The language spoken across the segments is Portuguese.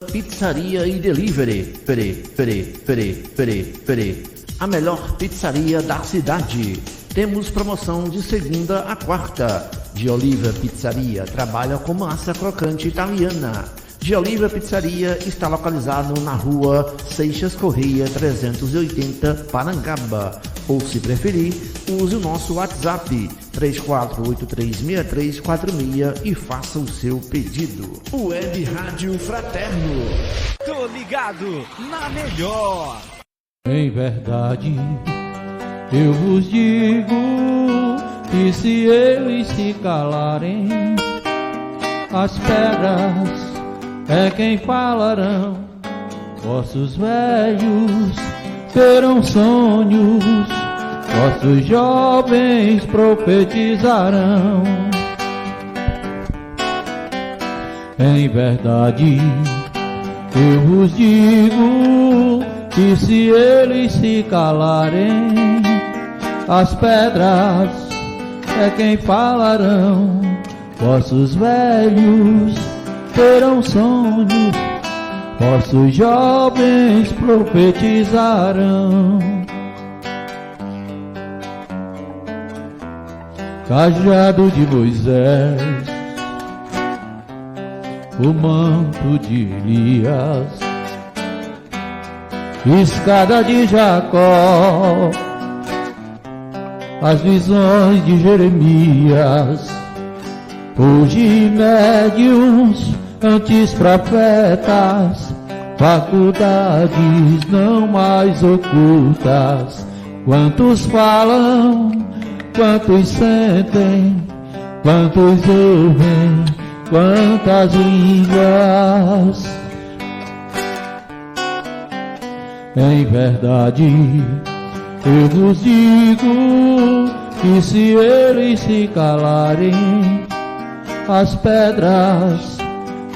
Pizzaria e Delivery. A melhor pizzaria da cidade. Temos promoção de segunda a quarta. De Oliva Pizzaria trabalha com massa crocante italiana. De Oliva Pizzaria está localizado na rua Seixas Correia 380, Parangaba. Ou, se preferir, use o nosso WhatsApp 34836346 e faça o seu pedido. Web Rádio Fraterno. Tô ligado na melhor. Em verdade, eu vos digo que se eles se calarem, as pedras é quem falarão. Vossos velhos terão sonhos, vossos jovens profetizarão. Em verdade, eu vos digo que se eles se calarem, as pedras é quem falarão. Vossos velhos terão sonhos, vossos jovens profetizarão. Cajado de Moisés, o manto de Elias, escada de Jacó, as visões de Jeremias, hoje médiuns, antes profetas, faculdades não mais ocultas. Quantos falam, quantos sentem, quantos ouvem, quantas línguas. Em verdade, eu vos digo que se eles se calarem, as pedras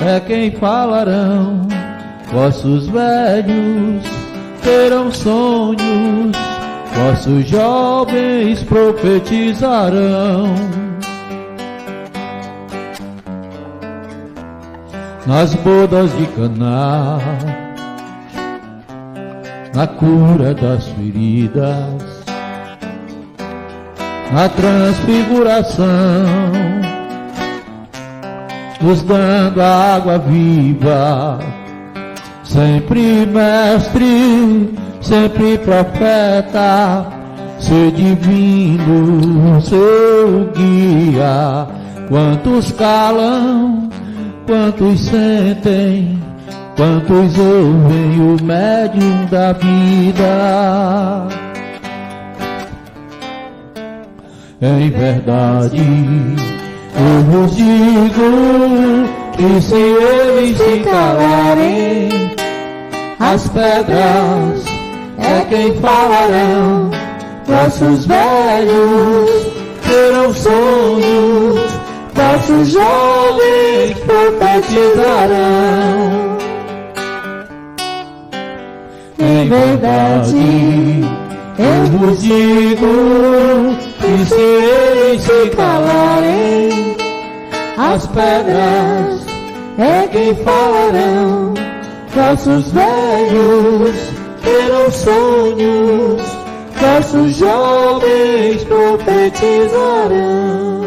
é quem falarão. Vossos velhos terão sonhos, vossos jovens profetizarão. Nas bodas de Caná, na cura das feridas, na transfiguração, nos dando a água viva, sempre mestre, sempre profeta, ser divino, seu guia. Quantos calam, quantos sentem, quantos ouvem o médium da vida. Em verdade, eu vos digo que se eles se calarem, as pedras é quem falarão. Vossos velhos terão sonhos, vossos jovens profetizarão. Em verdade, eu vos digo que se eles se calarem, as pedras é quem falarão. Vossos velhos terão sonhos, vossos jovens profetizarão.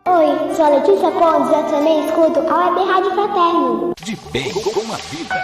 Oi, sou a Letícia Condes e eu também escuto a Web Rádio Fraterno. De bem com a vida.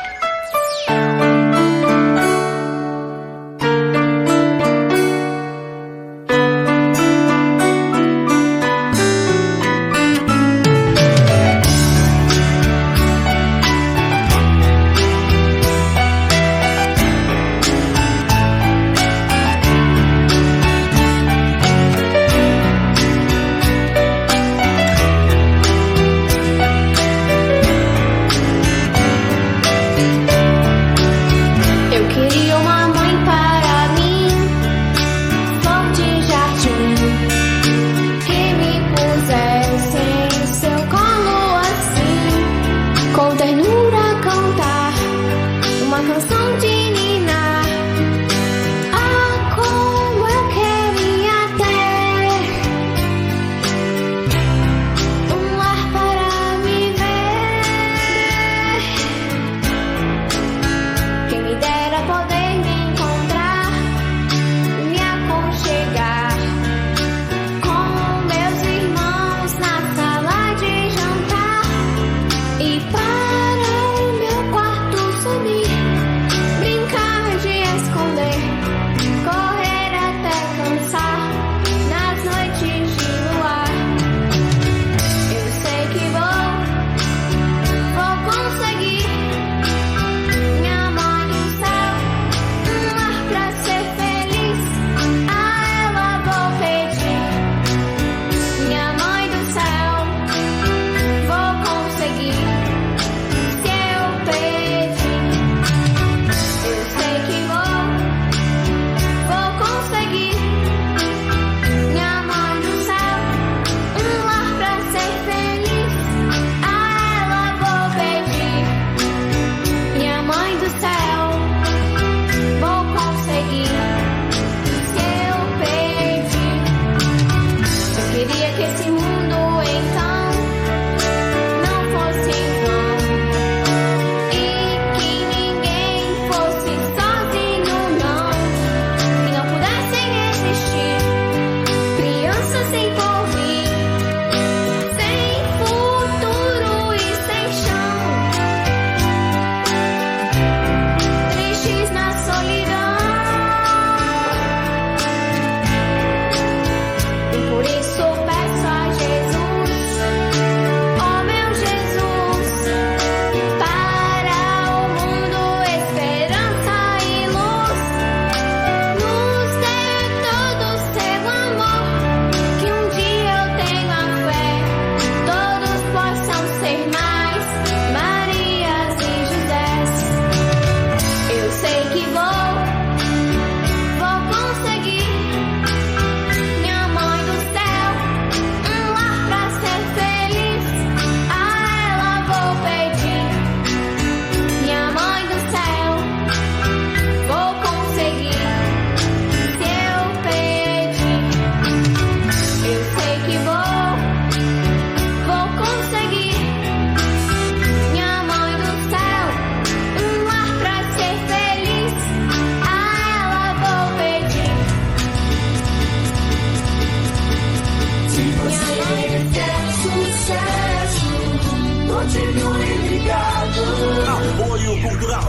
cultural.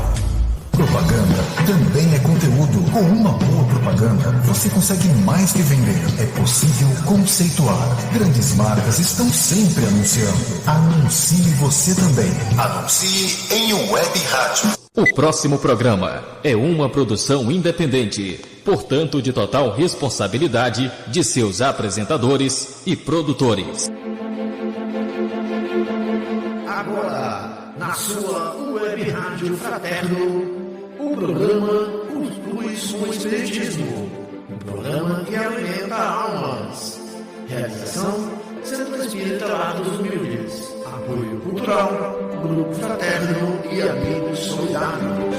Propaganda também é conteúdo. Com uma boa propaganda, você consegue mais que vender. É possível conceituar. Grandes marcas estão sempre anunciando. Anuncie você também. Anuncie em web rádio. O próximo programa é uma produção independente, portanto de total responsabilidade de seus apresentadores e produtores. Agora, na sua web rádio Fraterno, o programa Cuscuz com Espiritismo, um programa que alimenta almas. Realização: Centro Espírita Lar dos Humildes. Apoio cultural: Grupo Fraterno e Amigos Solidários.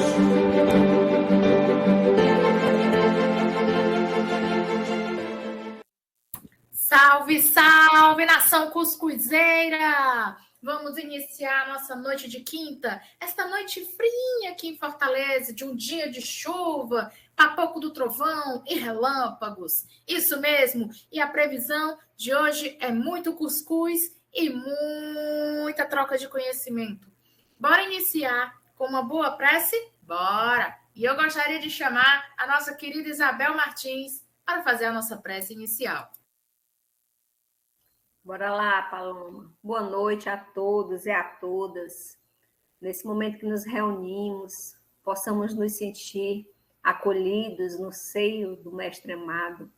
Salve, salve, nação cuscuzeira! Vamos iniciar a nossa noite de quinta, esta noite fria aqui em Fortaleza, de um dia de chuva, papoco do trovão e relâmpagos. Isso mesmo, e a previsão de hoje é muito cuscuz e muita troca de conhecimento. Bora iniciar com uma boa prece? Bora! E eu gostaria de chamar a nossa querida Isabel Martins para fazer a nossa prece inicial. Bora lá, Paloma. Boa noite a todos e a todas. Nesse momento que nos reunimos, possamos nos sentir acolhidos no seio do Mestre amado,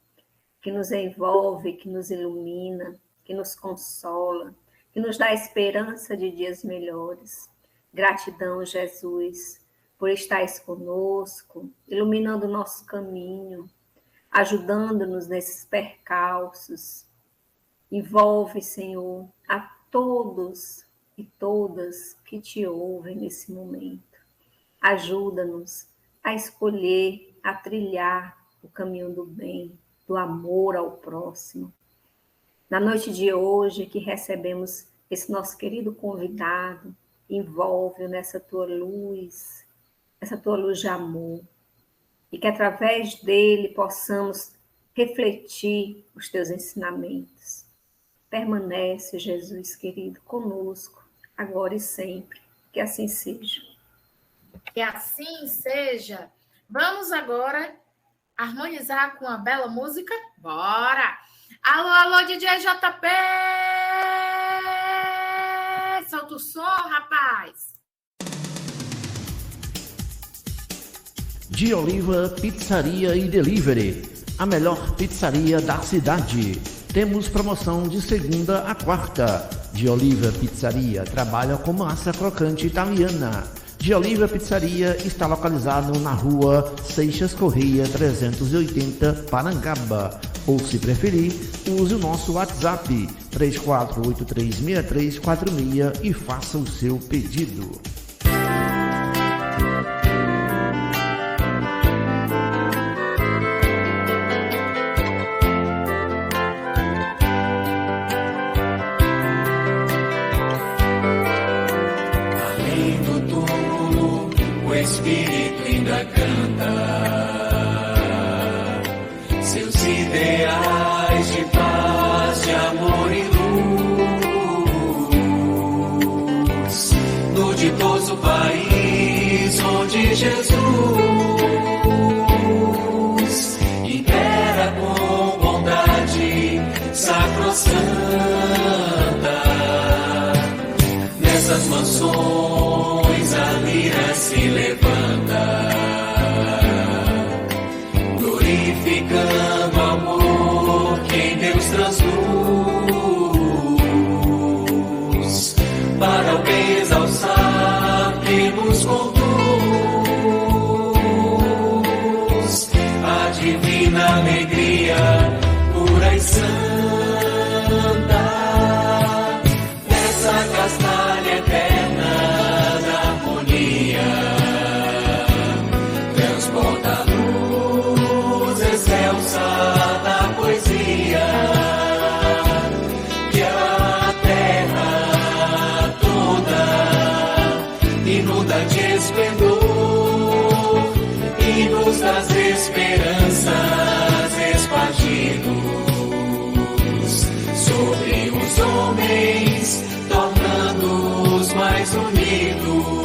que nos envolve, que nos ilumina, que nos consola, que nos dá esperança de dias melhores. Gratidão, Jesus, por estares conosco, iluminando o nosso caminho, ajudando-nos nesses percalços. Envolve, Senhor, a todos e todas que te ouvem nesse momento. Ajuda-nos a escolher, a trilhar o caminho do bem, do amor ao próximo. Na noite de hoje que recebemos esse nosso querido convidado, envolve-o nessa tua luz de amor, e que através dele possamos refletir os teus ensinamentos. Permanece, Jesus querido, conosco, agora e sempre. Que assim seja. Que assim seja. Vamos agora harmonizar com a bela música? Bora! Alô, alô, DJ JP! Solta o som, rapaz! De Oliva Pizzaria e Delivery, a melhor pizzaria da cidade. Temos promoção de segunda a quarta. De Oliva Pizzaria trabalha com massa crocante italiana. De Oliva Pizzaria está localizado na rua Seixas Correia 380, Parangaba. Ou, se preferir, use o nosso WhatsApp 34836346 e faça o seu pedido. Espírito ainda canta seus ideais de paz, de amor e luz, no ditoso país onde Jesus impera com bondade sacrossanta. Nessas mansões a lira se levanta, glorificando o amor que em Deus transluz, para o bem exalçar que nos conduz, a divina alegria pura e santa, nessa castalha eterna da harmonia, transporta a luz excelsa da poesia, que a terra toda inunda de esplendor e nos traz esperanças espargidos sobre os homens, tornando-os mais unidos.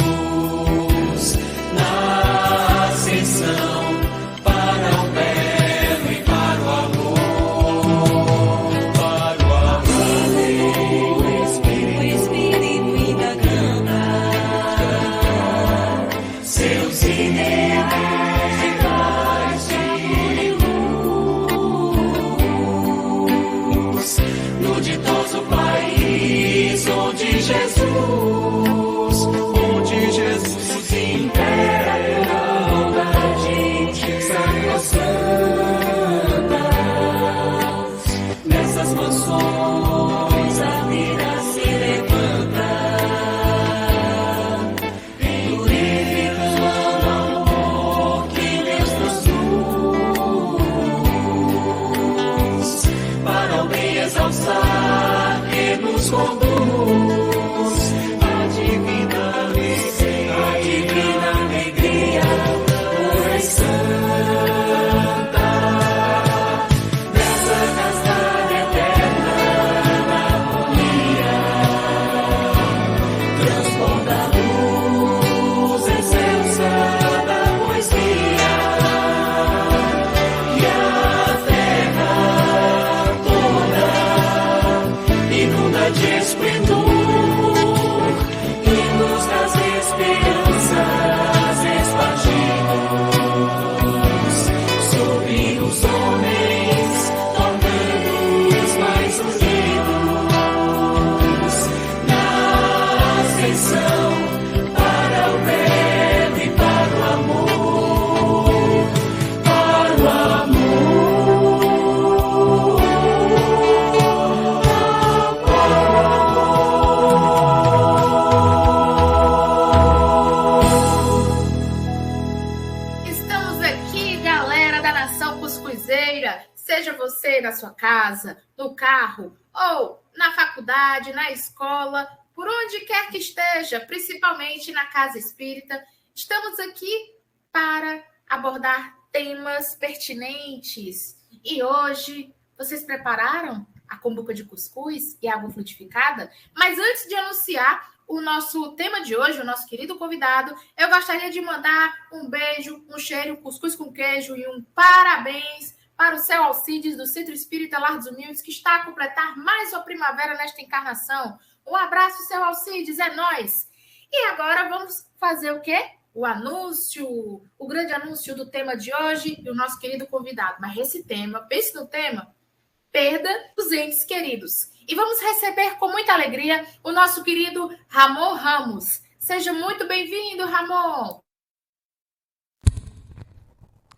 sua casa, no carro, ou na faculdade, na escola, por onde quer que esteja, principalmente na casa espírita, estamos aqui para abordar temas pertinentes. E hoje, vocês prepararam a cumbuca de cuscuz e água frutificada? Mas antes de anunciar o nosso tema de hoje, o nosso querido convidado, eu gostaria de mandar um beijo, um cheiro, um cuscuz com queijo e um parabéns para o seu Alcides do Centro Espírita Lar dos Humildes, que está a completar mais uma primavera nesta encarnação. Um abraço, seu Alcides, é nóis! E agora vamos fazer o quê? O anúncio, o grande anúncio do tema de hoje e o nosso querido convidado. Mas esse tema, pense no tema, perda dos entes queridos. E vamos receber com muita alegria o nosso querido Ramon Ramos. Seja muito bem-vindo, Ramon.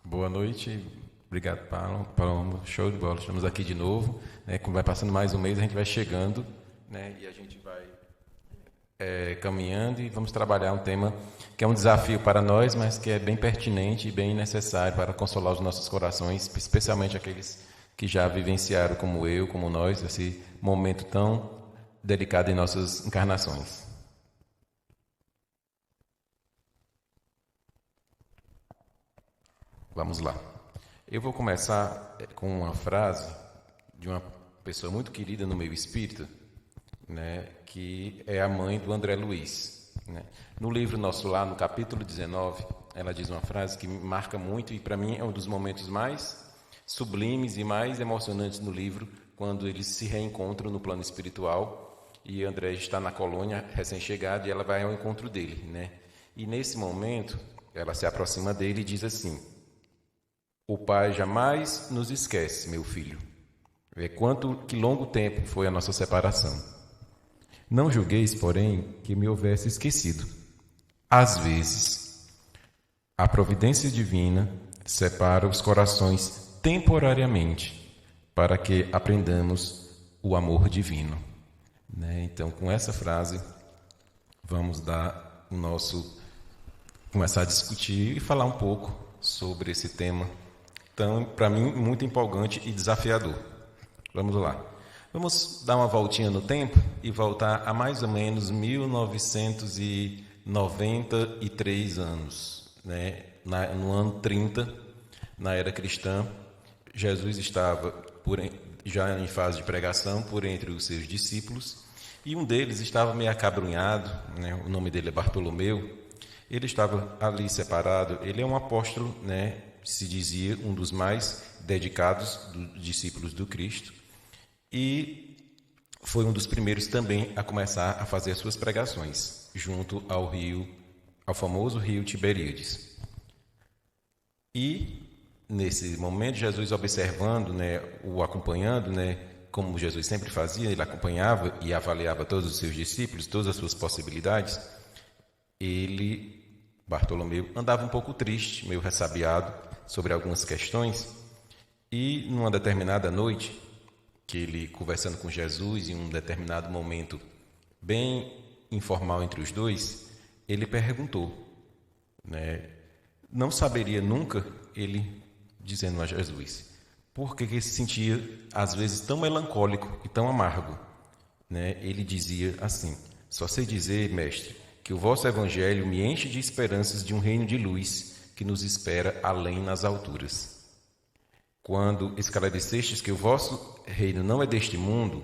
Boa noite, obrigado, Paulo. Show de bola, estamos aqui de novo. Né? Como vai passando mais um mês, a gente vai chegando, né? E a gente vai caminhando e vamos trabalhar um tema que é um desafio para nós, mas que é bem pertinente e bem necessário para consolar os nossos corações, especialmente aqueles que já vivenciaram, como eu, como nós, esse momento tão delicado em nossas encarnações. Vamos lá. Eu vou começar com uma frase de uma pessoa muito querida no meio espírita, né, que é a mãe do André Luiz. Né? No livro Nosso Lar, no capítulo 19, ela diz uma frase que me marca muito e, para mim, é um dos momentos mais sublimes e mais emocionantes no livro, quando eles se reencontram no plano espiritual e André está na colônia, recém-chegado, e ela vai ao encontro dele. Né? E, nesse momento, ela se aproxima dele e diz assim: o Pai jamais nos esquece, meu filho. Que longo tempo foi a nossa separação. Não julgueis, porém, que me houvesse esquecido. Às vezes, a providência divina separa os corações temporariamente para que aprendamos o amor divino. Né? Então, com essa frase, vamos começar a discutir e falar um pouco sobre esse tema tão, para mim, muito empolgante e desafiador. Vamos lá. Vamos dar uma voltinha no tempo e voltar a mais ou menos 1993 anos, né? No ano 30, na era cristã, Jesus estava já em fase de pregação por entre os seus discípulos e um deles estava meio acabrunhado, né? O nome dele é Bartolomeu. Ele estava ali separado, ele é um apóstolo, né? Se dizia um dos mais dedicados dos discípulos do Cristo. E foi um dos primeiros também a começar a fazer as suas pregações, junto ao famoso rio Tiberíades. E, nesse momento, Jesus observando, né, o acompanhando, né, como Jesus sempre fazia, ele acompanhava e avaliava todos os seus discípulos, todas as suas possibilidades. Bartolomeu, andava um pouco triste, meio ressabiado sobre algumas questões. E, numa determinada noite, que ele, conversando com Jesus, em um determinado momento bem informal entre os dois, ele perguntou, né, não saberia nunca, ele dizendo a Jesus, por que ele se sentia, às vezes, tão melancólico e tão amargo. Né? Ele dizia assim: só sei dizer, mestre, que o vosso evangelho me enche de esperanças de um reino de luz que nos espera além nas alturas. Quando esclarecestes que o vosso reino não é deste mundo,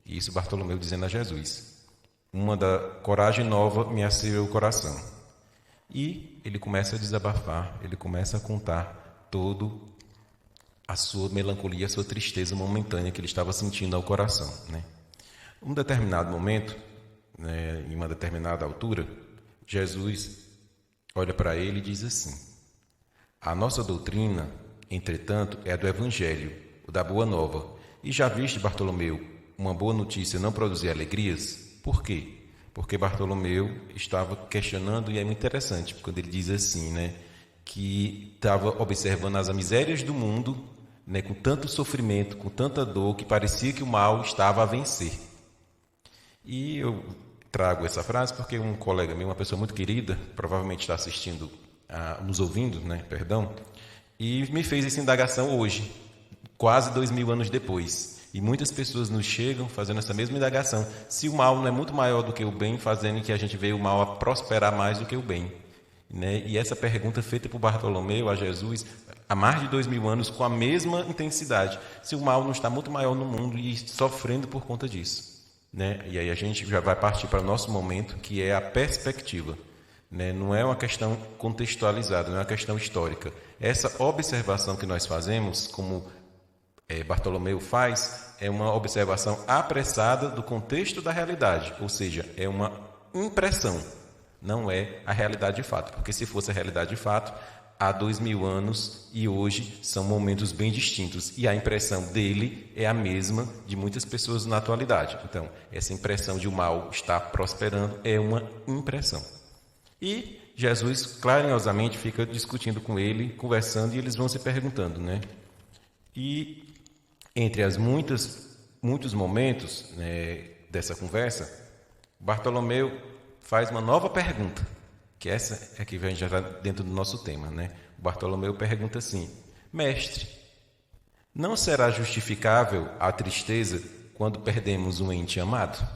e isso Bartolomeu dizendo a Jesus, uma da coragem nova me acendeu o coração. E ele começa a desabafar, ele começa a contar todo a sua melancolia, a sua tristeza momentânea que ele estava sentindo ao coração. Né? Um determinado momento, né, em uma determinada altura, Jesus olha para ele e diz assim: a nossa doutrina, entretanto, é a do Evangelho, o da Boa Nova. E já viste, Bartolomeu, uma boa notícia não produzir alegrias? Por quê? Porque Bartolomeu estava questionando, e é muito interessante, quando ele diz assim, né, que estava observando as misérias do mundo, né, com tanto sofrimento, com tanta dor, que parecia que o mal estava a vencer. E eu trago essa frase porque um colega meu, uma pessoa muito querida, provavelmente está assistindo, nos ouvindo, né, perdão, e me fez essa indagação hoje, quase 2000 anos depois. E muitas pessoas nos chegam fazendo essa mesma indagação. Se o mal não é muito maior do que o bem, fazendo que a gente veja o mal a prosperar mais do que o bem. Né? E essa pergunta feita por Bartolomeu a Jesus há mais de 2000 anos com a mesma intensidade. Se o mal não está muito maior no mundo e sofrendo por conta disso. Né? E aí a gente já vai partir para o nosso momento, que é a perspectiva. Né? Não é uma questão contextualizada, não é uma questão histórica. Essa observação que nós fazemos, como Bartolomeu faz, é uma observação apressada do contexto da realidade, ou seja, é uma impressão, não é a realidade de fato, porque se fosse a realidade de fato, há 2000 anos e hoje são momentos bem distintos, e a impressão dele é a mesma de muitas pessoas na atualidade. Então, essa impressão de o mal estar prosperando é uma impressão. E Jesus, clariosamente, fica discutindo com ele, conversando, e eles vão se perguntando, né? E entre as muitos momentos, né, dessa conversa, Bartolomeu faz uma nova pergunta, que essa é que vem já dentro do nosso tema, né? Bartolomeu pergunta assim: Mestre, não será justificável a tristeza quando perdemos um ente amado?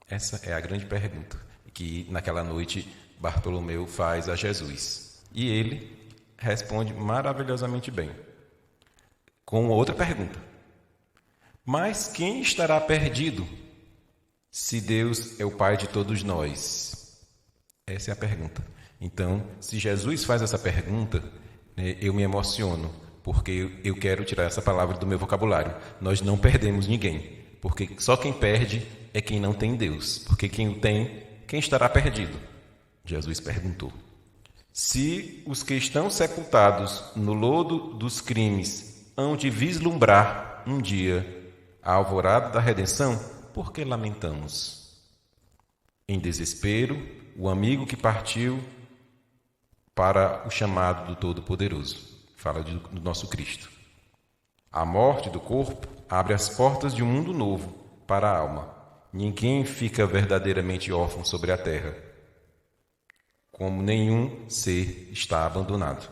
Essa é a grande pergunta que naquela noite Bartolomeu faz a Jesus. E ele responde maravilhosamente bem, com outra pergunta: mas quem estará perdido se Deus é o Pai de todos nós? Essa é a pergunta. Então, se Jesus faz essa pergunta, né, eu me emociono, porque eu quero tirar essa palavra do meu vocabulário. Nós não perdemos ninguém, porque só quem perde é quem não tem Deus. Porque quem o tem, quem estará perdido? Jesus perguntou. Se os que estão sepultados no lodo dos crimes hão de vislumbrar um dia a alvorada da redenção, por que lamentamos? Em desespero, o amigo que partiu para o chamado do Todo-Poderoso. Fala do nosso Cristo. A morte do corpo abre as portas de um mundo novo para a alma. Ninguém fica verdadeiramente órfão sobre a terra, como nenhum ser está abandonado.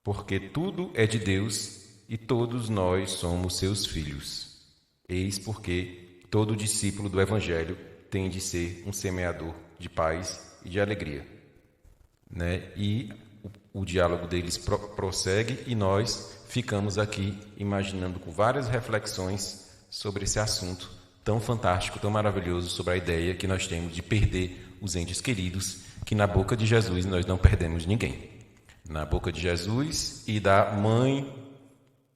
Porque tudo é de Deus e todos nós somos seus filhos. Eis porque todo discípulo do Evangelho tem de ser um semeador de paz e de alegria. Né? E o diálogo deles prossegue e nós ficamos aqui imaginando com várias reflexões sobre esse assunto tão fantástico, tão maravilhoso, sobre a ideia que nós temos de perder os entes queridos, que na boca de Jesus nós não perdemos ninguém. Na boca de Jesus e da mãe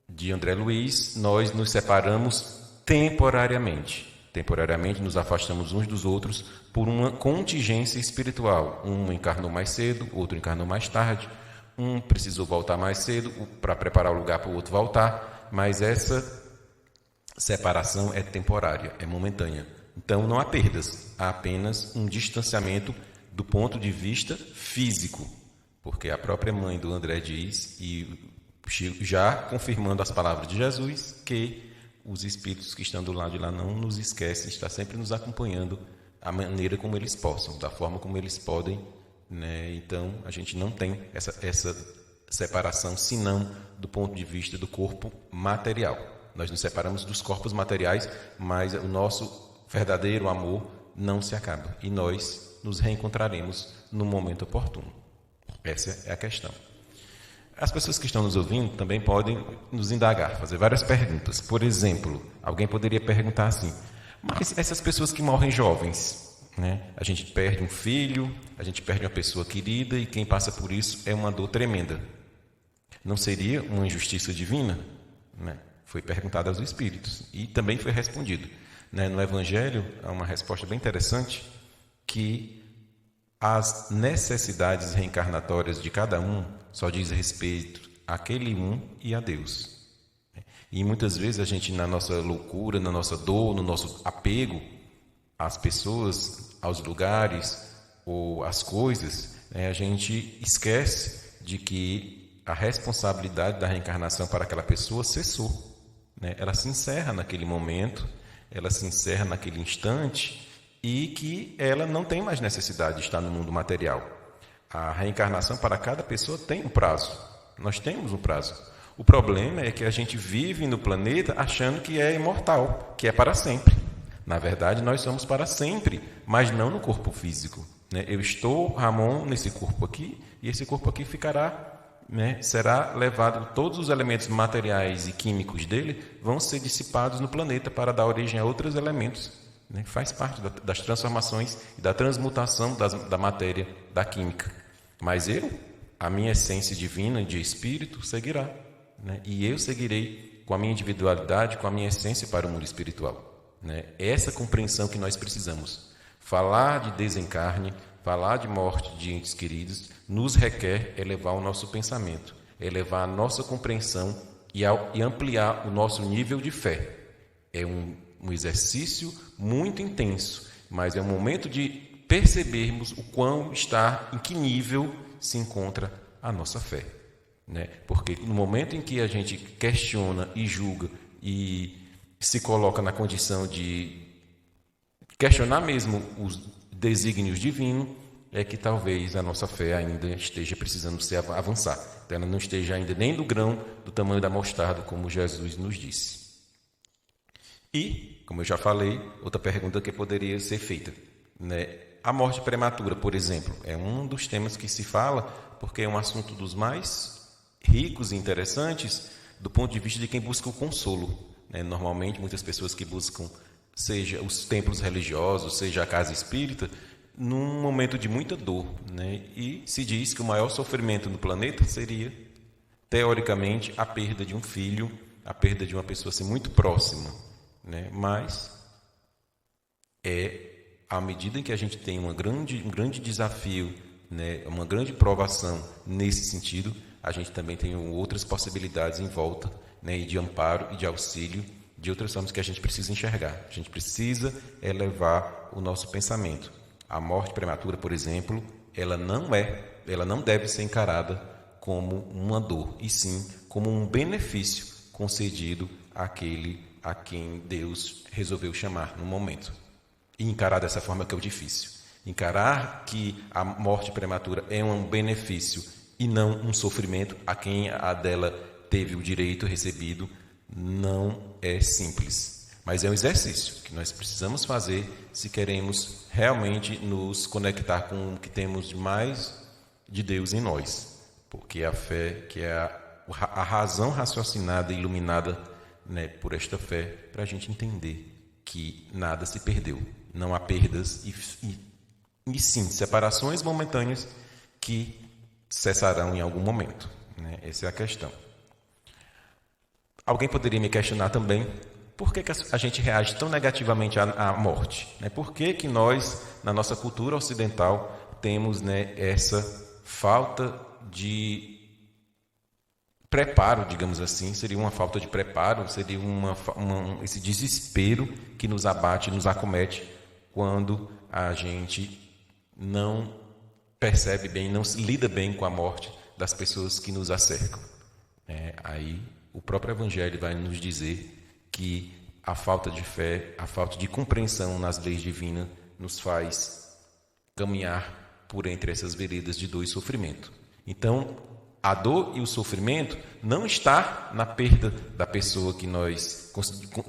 de André Luiz, nós nos separamos temporariamente. Temporariamente nos afastamos uns dos outros por uma contingência espiritual. Um encarnou mais cedo, outro encarnou mais tarde. Um precisou voltar mais cedo para preparar o lugar para o outro voltar. Mas essa separação é temporária, é momentânea. Então não há perdas, há apenas um distanciamento do ponto de vista físico. Porque a própria mãe do André diz, e já confirmando as palavras de Jesus, que os espíritos que estão do lado de lá não nos esquecem, está sempre nos acompanhando a maneira como eles possam, da forma como eles podem, né? Então, a gente não tem essa separação, senão do ponto de vista do corpo material. Nós nos separamos dos corpos materiais, mas o nosso verdadeiro amor não se acaba. E nós nos reencontraremos no momento oportuno. Essa é a questão. As pessoas que estão nos ouvindo também podem nos indagar, fazer várias perguntas. Por exemplo, alguém poderia perguntar assim: mas essas pessoas que morrem jovens, né? A gente perde um filho, a gente perde uma pessoa querida, e quem passa por isso é uma dor tremenda. Não seria uma injustiça divina? Né? Foi perguntado aos espíritos e também foi respondido. Né? No Evangelho há uma resposta bem interessante, que as necessidades reencarnatórias de cada um só diz respeito àquele um e a Deus. E muitas vezes a gente, na nossa loucura, na nossa dor, no nosso apego às pessoas, aos lugares ou às coisas, a gente esquece de que a responsabilidade da reencarnação para aquela pessoa cessou. Ela se encerra naquele momento, ela se encerra naquele instante, e que ela não tem mais necessidade de estar no mundo material. A reencarnação para cada pessoa tem um prazo. Nós temos um prazo. O problema é que a gente vive no planeta achando que é imortal, que é para sempre. Na verdade, nós somos para sempre, mas não no corpo físico, né? Eu estou, Ramon, nesse corpo aqui, e esse corpo aqui ficará, né, será levado, todos os elementos materiais e químicos dele vão ser dissipados no planeta para dar origem a outros elementos, né? Faz parte das transformações e da transmutação da matéria, da química. Mas a minha essência divina de espírito seguirá, né? E eu seguirei com a minha individualidade, com a minha essência para o mundo espiritual, né? Essa compreensão que nós precisamos. Falar de desencarne, falar de morte de entes queridos, nos requer elevar o nosso pensamento, elevar a nossa compreensão e ampliar o nosso nível de fé. É um exercício muito intenso, mas é um momento de percebermos o quão está, em que nível se encontra a nossa fé, né? Porque no momento em que a gente questiona e julga e se coloca na condição de questionar mesmo os desígnios divinos, é que talvez a nossa fé ainda esteja precisando se avançar. Então, ela não esteja ainda nem do grão do tamanho da mostarda, como Jesus nos disse. E, como eu já falei, outra pergunta que poderia ser feita, né? A morte prematura, por exemplo, é um dos temas que se fala, porque é um assunto dos mais ricos e interessantes do ponto de vista de quem busca o consolo, né? Normalmente, muitas pessoas que buscam, seja os templos religiosos, seja a casa espírita, num momento de muita dor, né? E se diz que o maior sofrimento no planeta seria, teoricamente, a perda de um filho, a perda de uma pessoa assim, muito próxima, né? Mas à medida em que a gente tem um grande desafio, né? Uma grande provação nesse sentido, a gente também tem outras possibilidades em volta, né? E de amparo e de auxílio, de outras formas que a gente precisa enxergar. A gente precisa elevar o nosso pensamento. A morte prematura, por exemplo, ela não deve ser encarada como uma dor, e sim como um benefício concedido àquele a quem Deus resolveu chamar no momento. E encarar dessa forma que é o difícil. Encarar que a morte prematura é um benefício e não um sofrimento a quem a dela teve o direito recebido, não é simples. Mas é um exercício que nós precisamos fazer se queremos realmente nos conectar com o que temos de mais de Deus em nós. Porque a fé, que é a razão raciocinada e iluminada, né, por esta fé, para a gente entender que nada se perdeu. Não há perdas e sim separações momentâneas que cessarão em algum momento, né? Essa é a questão. Alguém poderia me questionar também por que a gente reage tão negativamente à morte, né? Por que nós, na nossa cultura ocidental, temos, né, essa falta de preparo, digamos assim, seria uma falta de preparo, seria esse desespero que nos abate, nos acomete quando a gente não percebe bem, não lida bem com a morte das pessoas que nos acercam. Aí o próprio Evangelho vai nos dizer que a falta de fé, a falta de compreensão nas leis divinas nos faz caminhar por entre essas veredas de dor e sofrimento. Então, a dor e o sofrimento não está na perda da pessoa que nós,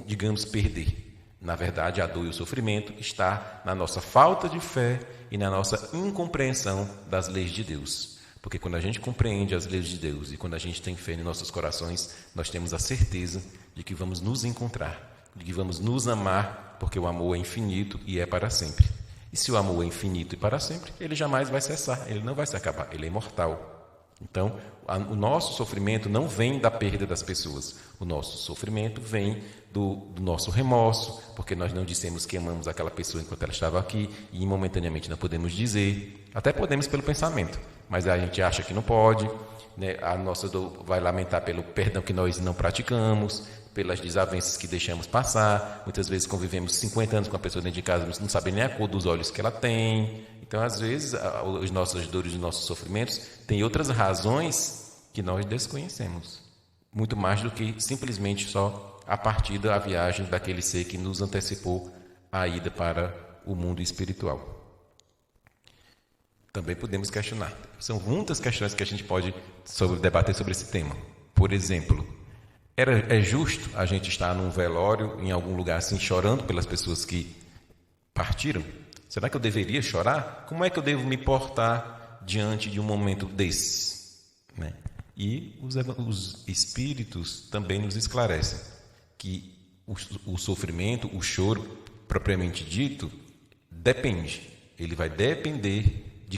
digamos, perder. Na verdade, a dor e o sofrimento está na nossa falta de fé e na nossa incompreensão das leis de Deus. Porque quando a gente compreende as leis de Deus e quando a gente tem fé em nossos corações, nós temos a certeza de que vamos nos encontrar, de que vamos nos amar, porque o amor é infinito e é para sempre. E se o amor é infinito e para sempre, ele jamais vai cessar, ele não vai se acabar, ele é imortal. Então, o nosso sofrimento não vem da perda das pessoas. O nosso sofrimento vem do nosso remorso, porque nós não dissemos que amamos aquela pessoa enquanto ela estava aqui e momentaneamente não podemos dizer. Até podemos pelo pensamento, mas a gente acha que não pode, né? A nossa dor vai lamentar pelo perdão que nós não praticamos, pelas desavenças que deixamos passar. Muitas vezes convivemos 50 anos com a pessoa dentro de casa, não sabemos nem a cor dos olhos que ela tem. Então, às vezes, as nossas dores e os nossos sofrimentos têm outras razões que nós desconhecemos. Muito mais do que simplesmente só a partida, a viagem daquele ser que nos antecipou a ida para o mundo espiritual. Também podemos questionar. São muitas questões que a gente pode debater sobre esse tema. Por exemplo, é justo a gente estar num velório, em algum lugar assim, chorando pelas pessoas que partiram? Será que eu deveria chorar? Como é que eu devo me portar diante de um momento desse? Né? E os espíritos também nos esclarecem que o sofrimento, o choro, propriamente dito, depende. Ele vai depender de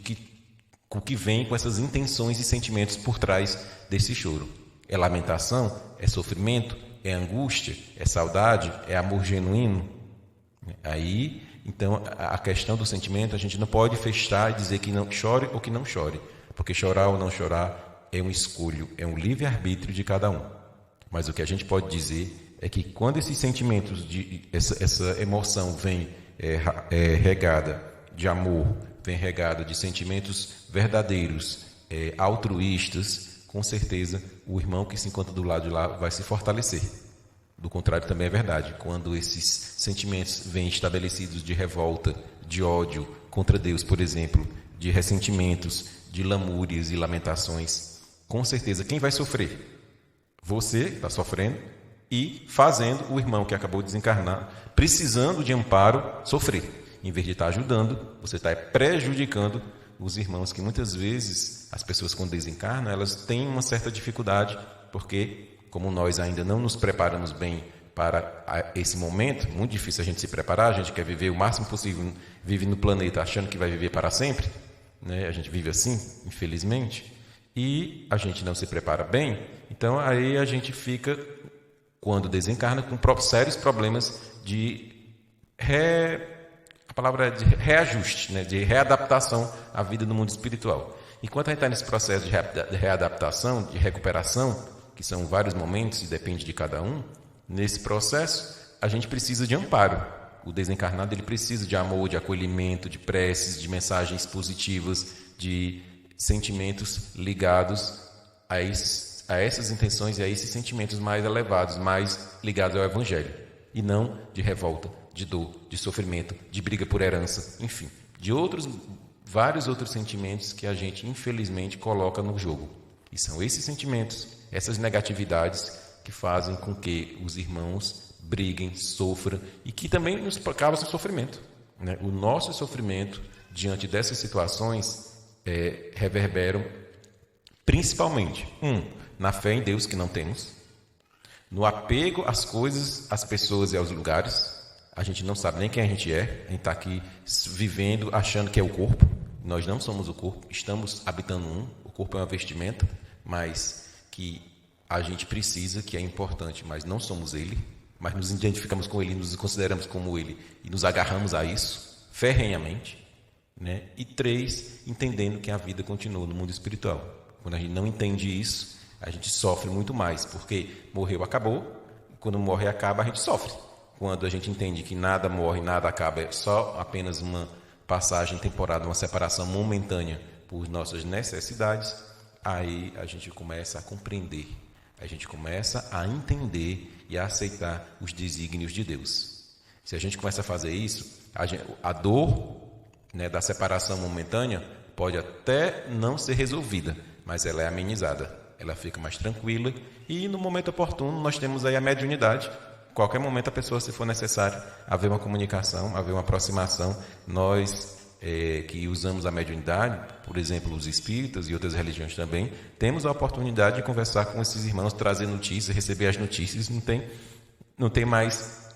o que vem com essas intenções e sentimentos por trás desse choro. É lamentação? É sofrimento? É angústia? É saudade? É amor genuíno? Aí, então, a questão do sentimento, a gente não pode fechar e dizer que não chore ou que não chore, porque chorar ou não chorar é um escolho, é um livre-arbítrio de cada um. Mas o que a gente pode dizer é que quando esses sentimentos, essa emoção vem regada de amor, vem regada de sentimentos verdadeiros, altruístas, com certeza o irmão que se encontra do lado de lá vai se fortalecer. Do contrário também é verdade. Quando esses sentimentos vêm estabelecidos de revolta, de ódio contra Deus, por exemplo, de ressentimentos, de lamúrias e lamentações, com certeza quem vai sofrer? Você está sofrendo e fazendo o irmão que acabou de desencarnar, precisando de amparo, sofrer. Em vez de estar ajudando, você está prejudicando os irmãos, que muitas vezes as pessoas quando desencarnam, elas têm uma certa dificuldade, porque como nós ainda não nos preparamos bem para esse momento, muito difícil a gente se preparar, a gente quer viver o máximo possível, vive no planeta achando que vai viver para sempre, né? A gente vive assim, infelizmente, e a gente não se prepara bem, então aí a gente fica, quando desencarna, com sérios problemas de a palavra é de reajuste, né? De readaptação à vida no mundo espiritual. Enquanto a gente está nesse processo de readaptação, de recuperação, que são vários momentos e depende de cada um, nesse processo a gente precisa de amparo. O desencarnado ele precisa de amor, de acolhimento, de preces, de mensagens positivas, de sentimentos ligados a essas intenções e a esses sentimentos mais elevados, mais ligados ao Evangelho, e não de revolta, de dor, de sofrimento, de briga por herança, enfim, de vários outros sentimentos que a gente infelizmente coloca no jogo. E são esses sentimentos, essas negatividades que fazem com que os irmãos briguem, sofram e que também nos causam sofrimento, né? O nosso sofrimento diante dessas situações reverberam principalmente, na fé em Deus que não temos, no apego às coisas, às pessoas e aos lugares. A gente não sabe nem quem a gente está aqui vivendo, achando que é o corpo. Nós não somos o corpo, estamos habitando o corpo é uma vestimenta, mas que a gente precisa, que é importante, mas não somos ele, mas nos identificamos com ele, nos consideramos como ele e nos agarramos a isso, ferrenhamente, né? E 3, entendendo que a vida continua no mundo espiritual. Quando a gente não entende isso, a gente sofre muito mais, porque morreu, acabou, quando morre, acaba, a gente sofre. Quando a gente entende que nada morre, nada acaba, é só apenas uma passagem temporária, uma separação momentânea por nossas necessidades, aí a gente começa a compreender, a gente começa a entender e a aceitar os desígnios de Deus. Se a gente começa a fazer isso, a dor, né, da separação momentânea pode até não ser resolvida, mas ela é amenizada, ela fica mais tranquila e no momento oportuno nós temos aí a mediunidade. Qualquer momento a pessoa, se for necessário, haver uma comunicação, haver uma aproximação, nós que usamos a mediunidade, por exemplo, os espíritas e outras religiões também, temos a oportunidade de conversar com esses irmãos, trazer notícias, receber as notícias, não tem mais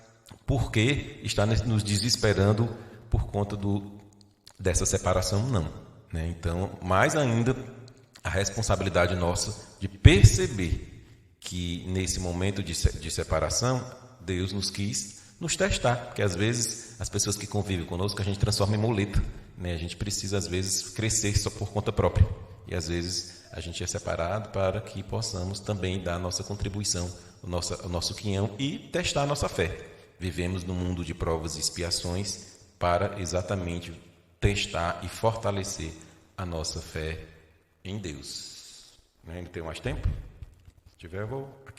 por que estar nos desesperando por conta dessa separação, não, né? Então, mais ainda, a responsabilidade nossa de perceber que nesse momento de separação, Deus nos quis nos testar, porque às vezes as pessoas que convivem conosco a gente transforma em muleta, né? A gente precisa às vezes crescer só por conta própria e às vezes a gente é separado para que possamos também dar a nossa contribuição, o nosso quinhão e testar a nossa fé. Vivemos num mundo de provas e expiações para exatamente testar e fortalecer a nossa fé em Deus. Não tenho mais tempo? Se tiver,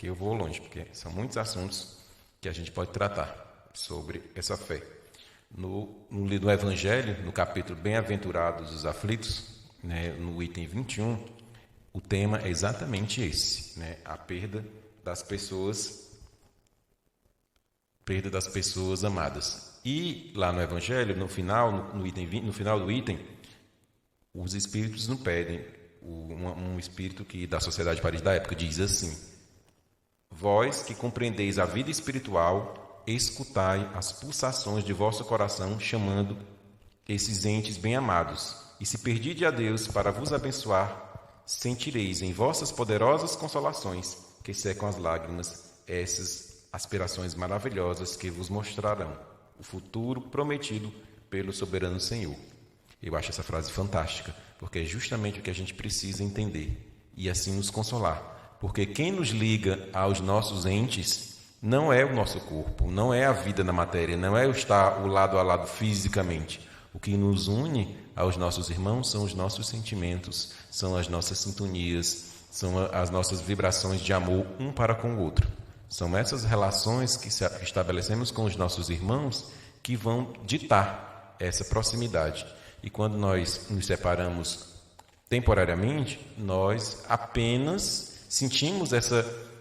eu vou longe, porque são muitos assuntos que a gente pode tratar sobre essa fé. No Evangelho, no capítulo Bem-aventurados os aflitos, né, no item 21, o tema é exatamente esse, né? A perda das pessoas amadas. E lá no Evangelho, no final do item, os espíritos não pedem. Um espírito da Sociedade de Paris da época diz assim: vós que compreendeis a vida espiritual, escutai as pulsações de vosso coração, chamando esses entes bem-amados. E se perdide a Deus para vos abençoar, sentireis em vossas poderosas consolações, que secam as lágrimas, essas aspirações maravilhosas que vos mostrarão o futuro prometido pelo soberano Senhor. Eu acho essa frase fantástica, porque é justamente o que a gente precisa entender e assim nos consolar. Porque quem nos liga aos nossos entes não é o nosso corpo, não é a vida na matéria, não é o estar o lado a lado fisicamente. O que nos une aos nossos irmãos são os nossos sentimentos, são as nossas sintonias, são as nossas vibrações de amor um para com o outro. São essas relações que estabelecemos com os nossos irmãos que vão ditar essa proximidade. E quando nós nos separamos temporariamente, nós apenas sentimos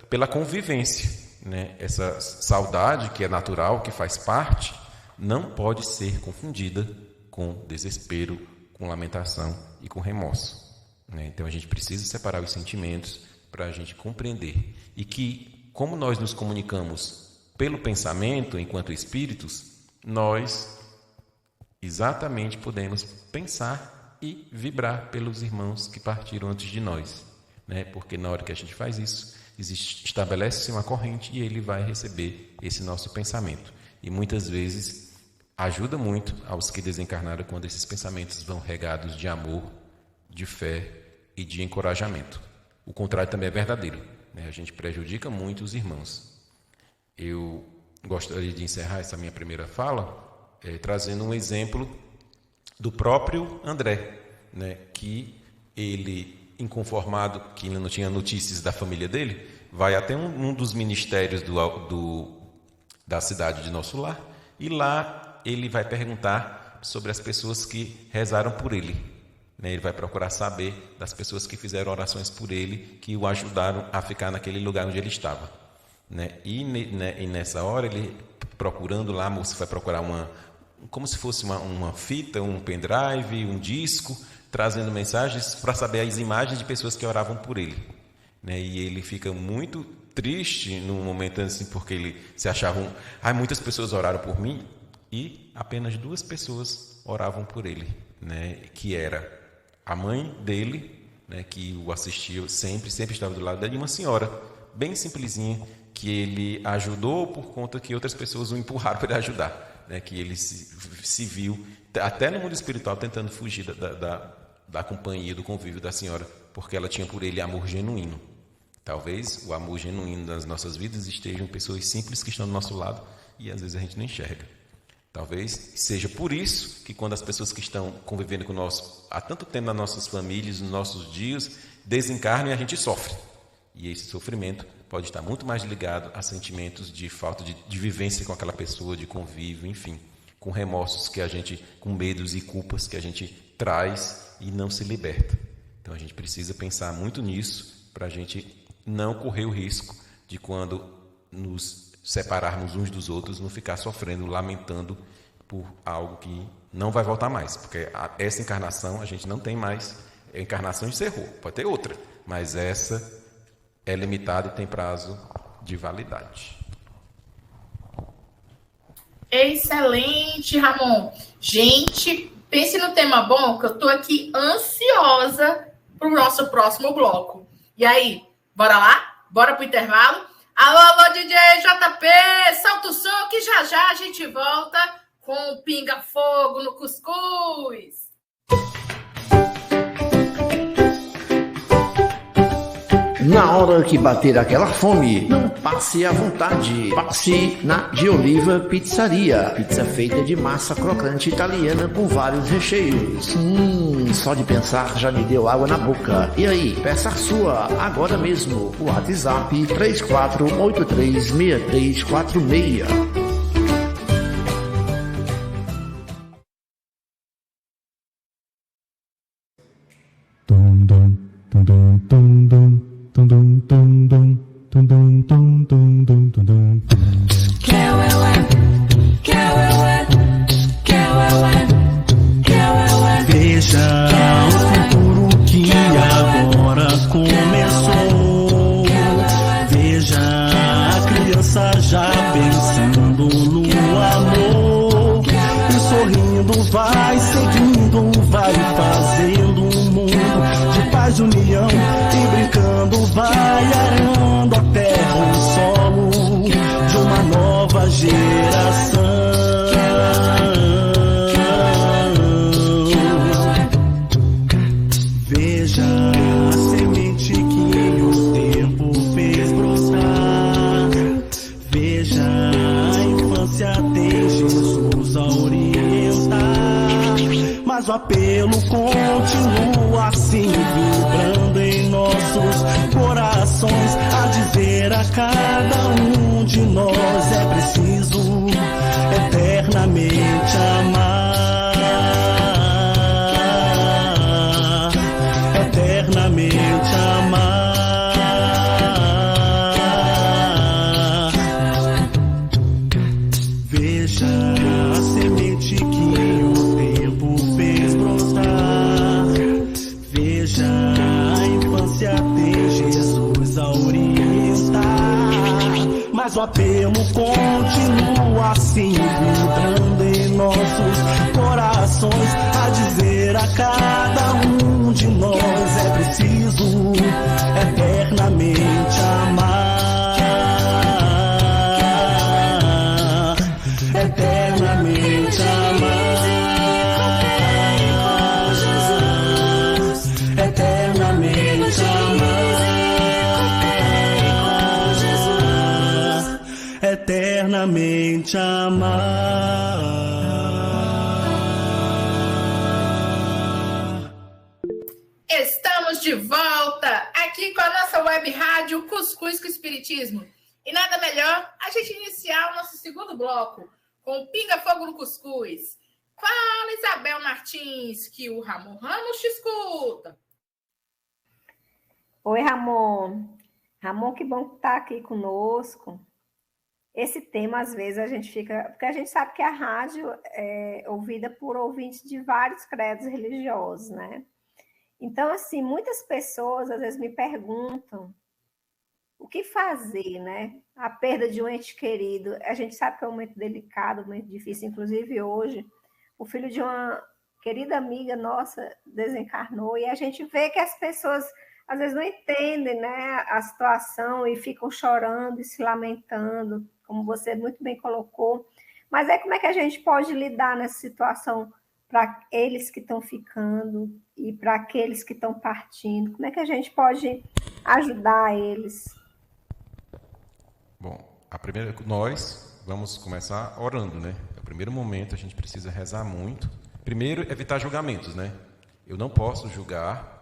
pela convivência, né? Essa saudade que é natural, que faz parte, não pode ser confundida com desespero, com lamentação e com remorso, né? Então a gente precisa separar os sentimentos para a gente compreender. E que, como nós nos comunicamos pelo pensamento, enquanto espíritos, nós exatamente podemos pensar e vibrar pelos irmãos que partiram antes de nós, né? Porque na hora que a gente faz isso, estabelece-se uma corrente e ele vai receber esse nosso pensamento. E muitas vezes ajuda muito aos que desencarnaram quando esses pensamentos vão regados de amor, de fé e de encorajamento. O contrário também é verdadeiro, né? A gente prejudica muito os irmãos. Eu gostaria de encerrar essa minha primeira fala trazendo um exemplo do próprio André, né? Que ele, inconformado, que ele não tinha notícias da família dele, vai até um dos ministérios da cidade de Nosso Lar, e lá ele vai perguntar sobre as pessoas que rezaram por ele, né? Ele vai procurar saber das pessoas que fizeram orações por ele, que o ajudaram a ficar naquele lugar onde ele estava, né? E nessa hora, ele procurando lá, a moça vai procurar como se fosse uma fita, um pendrive, um disco, trazendo mensagens para saber as imagens de pessoas que oravam por ele, né? E ele fica muito triste num momento assim, porque ele se achava muitas pessoas oraram por mim, e apenas 2 pessoas oravam por ele, né? Que era a mãe dele, né? Que o assistia sempre estava do lado dele, e uma senhora bem simplesinha que ele ajudou por conta que outras pessoas o empurraram para ele ajudar, né? Que ele se viu até no mundo espiritual tentando fugir da companhia, do convívio da senhora, porque ela tinha por ele amor genuíno. Talvez o amor genuíno das nossas vidas estejam pessoas simples que estão do nosso lado e às vezes a gente não enxerga. Talvez seja por isso que quando as pessoas que estão convivendo conosco há tanto tempo nas nossas famílias, nos nossos dias, desencarnam e a gente sofre. E esse sofrimento pode estar muito mais ligado a sentimentos de falta de vivência com aquela pessoa, de convívio, enfim, com remorsos com medos e culpas que a gente traz e não se liberta. Então a gente precisa pensar muito nisso para a gente não correr o risco de, quando nos separarmos uns dos outros, não ficar sofrendo, lamentando por algo que não vai voltar mais, porque essa encarnação a gente não tem mais. A encarnação encerrou, pode ter outra, mas essa é limitada e tem prazo de validade. Excelente, Ramon. Gente, pense no tema bom, que eu estou aqui ansiosa para o nosso próximo bloco. E aí, bora lá? Bora pro intervalo? Alô, DJ JP, solta o som que já a gente volta com o pinga-fogo no cuscuz. Na hora que bater aquela fome, não passe à vontade. Passe na De Oliva Pizzaria. Pizza feita de massa crocante italiana com vários recheios. Só de pensar já me deu água na boca. E aí, peça a sua agora mesmo. O WhatsApp 34836346. Dum dum dum dum. Veja o futuro que agora começou. Veja a criança já pensando no amor. E sorrindo vai seguindo, vai fazendo um mundo de paz e união. E brincando vai arando a terra, o solo de uma nova geração. Veja a semente que o tempo fez brotar. Veja a infância tem Jesus a orientar. Mas o apelo continua assim, vibrando em nossos corações, a dizer a cada um de nós: é preciso eternamente amar. Eternamente amar. Veja a semente que o tempo fez brotar. Veja a infância tem Jesus a orientar. Mas o apelo continua assim, vibrando em nossos corações, a dizer a cada um de nós: é preciso eternamente amar. Eternamente amar. Eternamente amar. Eternamente amar. Estamos de volta aqui com a nossa web rádio Cuscuz com Espiritismo. E nada melhor a gente iniciar o nosso segundo bloco com o Pinga Fogo no Cuscuz. Fala, Isabel Martins, que o Ramon Ramos te escuta. Oi, Ramon. Ramon, que bom que tá aqui conosco. Esse tema, às vezes, a gente fica... Porque a gente sabe que a rádio é ouvida por ouvintes de vários credos religiosos, né? Então, assim, muitas pessoas, às vezes, me perguntam o que fazer, né? A perda de um ente querido. A gente sabe que é um momento delicado, um momento difícil. Inclusive, hoje, o filho de uma querida amiga nossa desencarnou. E a gente vê que as pessoas, às vezes, não entendem, né, a situação e ficam chorando e se lamentando, como você muito bem colocou. Mas aí, como é que a gente pode lidar nessa situação para eles que estão ficando e para aqueles que estão partindo? Como é que a gente pode ajudar eles? Bom, nós vamos começar orando, né? É o primeiro momento, a gente precisa rezar muito. Primeiro, evitar julgamentos, né? Eu não posso julgar.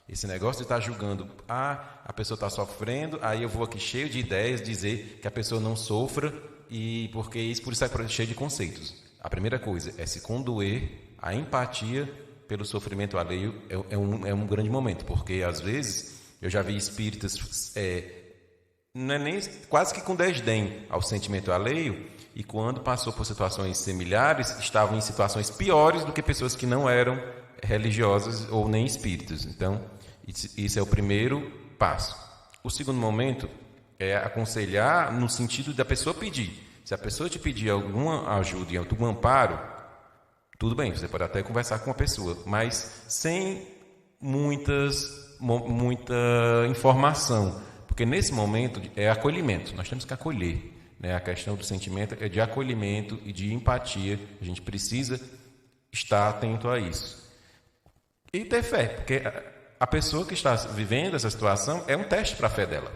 Esse negócio de estar julgando, a pessoa está sofrendo, aí eu vou aqui cheio de ideias dizer que a pessoa não sofra, e por isso é cheio de conceitos. A primeira coisa é se condoer. A empatia pelo sofrimento alheio é um grande momento, porque às vezes eu já vi espíritas não é nem, quase que com desdém ao sentimento alheio, e quando passou por situações similares, estavam em situações piores do que pessoas que não eram religiosas ou nem espíritas. Então, isso é o primeiro passo. O segundo momento é aconselhar no sentido da pessoa pedir. Se a pessoa te pedir alguma ajuda e algum amparo, tudo bem, você pode até conversar com a pessoa, mas sem muita informação, porque nesse momento é acolhimento, nós temos que acolher, né? A questão do sentimento é de acolhimento e de empatia, a gente precisa estar atento a isso. E ter fé, porque a pessoa que está vivendo essa situação é um teste para a fé dela.